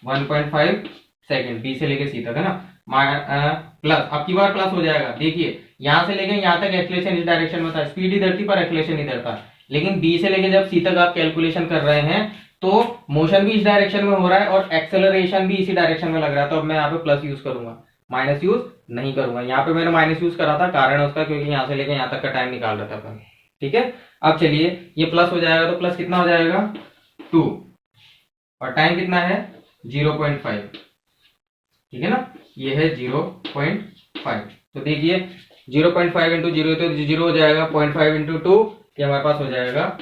Speaker 1: 1.5 सेकेंड, b से लेके c तक, है ना। प्लस, अब की बार प्लस हो जाएगा। देखिए यहां से लेके यहां तक एक्सीलरेशन इस डायरेक्शन में था, स्पीड इधर थी पर एक्सीलरेशन इधर था। लेकिन b से लेके जब c तक आप कैलकुलेशन कर रहे हैं तो मोशन भी इस डायरेक्शन में हो रहा है और एक्सेलरेशन भी इसी डायरेक्शन में लग रहा है। तो अब मैं यहाँ पे प्लस यूज करूंगा, माइनस यूज नहीं करूंगा। यहाँ पे मैंने माइनस यूज करा था, कारण उसका क्योंकि यहाँ से लेके यहाँ तक का टाइम निकाल रहा था अपन, ठीक है। अब चलिए ये प्लस हो जाएगा, तो प्लस कितना हो जाएगा 2, और टाइम कितना है 0.5, ठीक है ना। ये है 0.5। तो देखिए 0.5 इंटू 0 तो 0 हो जाएगा, 0.5 इंटू 2 ये हमारे पास हो जाएगा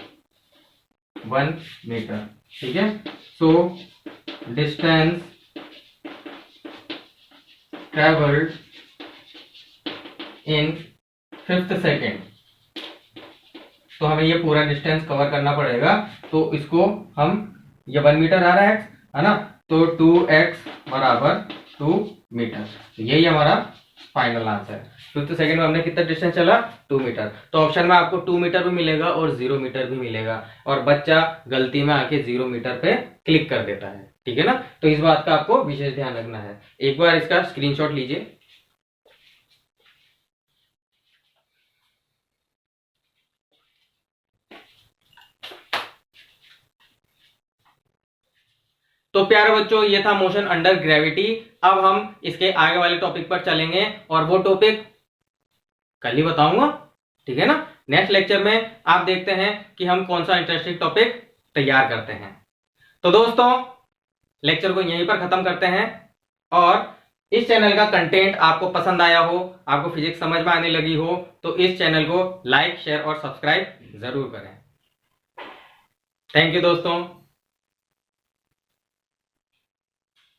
Speaker 1: 1 मीटर, ठीक है। So distance travelled in fifth second, तो हमें ये पूरा डिस्टेंस कवर करना पड़ेगा। तो इसको हम, ये 1 मीटर आ रहा है ना, तो 2x बराबर 2 मीटर। तो यही हमारा फाइनल आंसर है। फिफ्थ सेकंड में हमने कितना डिस्टेंस चला, 2 मीटर। तो ऑप्शन में आपको 2 मीटर भी मिलेगा और 0 मीटर भी मिलेगा, और बच्चा गलती में आके 0 मीटर पे क्लिक कर देता है, ठीक है ना। तो इस बात का आपको विशेष ध्यान रखना है। एक बार इसका स्क्रीनशॉट लीजिए। तो प्यारे बच्चों, ये था मोशन अंडर ग्रेविटी। अब हम इसके आगे वाले टॉपिक पर चलेंगे, और वो टॉपिक कल ही बताऊंगा, ठीक है ना। नेक्स्ट लेक्चर में आप देखते हैं कि हम कौन सा इंटरेस्टिंग टॉपिक तैयार करते हैं। तो दोस्तों, लेक्चर को यहीं पर खत्म करते हैं, और इस चैनल का कंटेंट आपको पसंद आया हो, आपको फिजिक्स समझ में आने लगी हो, तो इस चैनल को लाइक, शेयर और सब्सक्राइब जरूर करें। थैंक यू दोस्तों।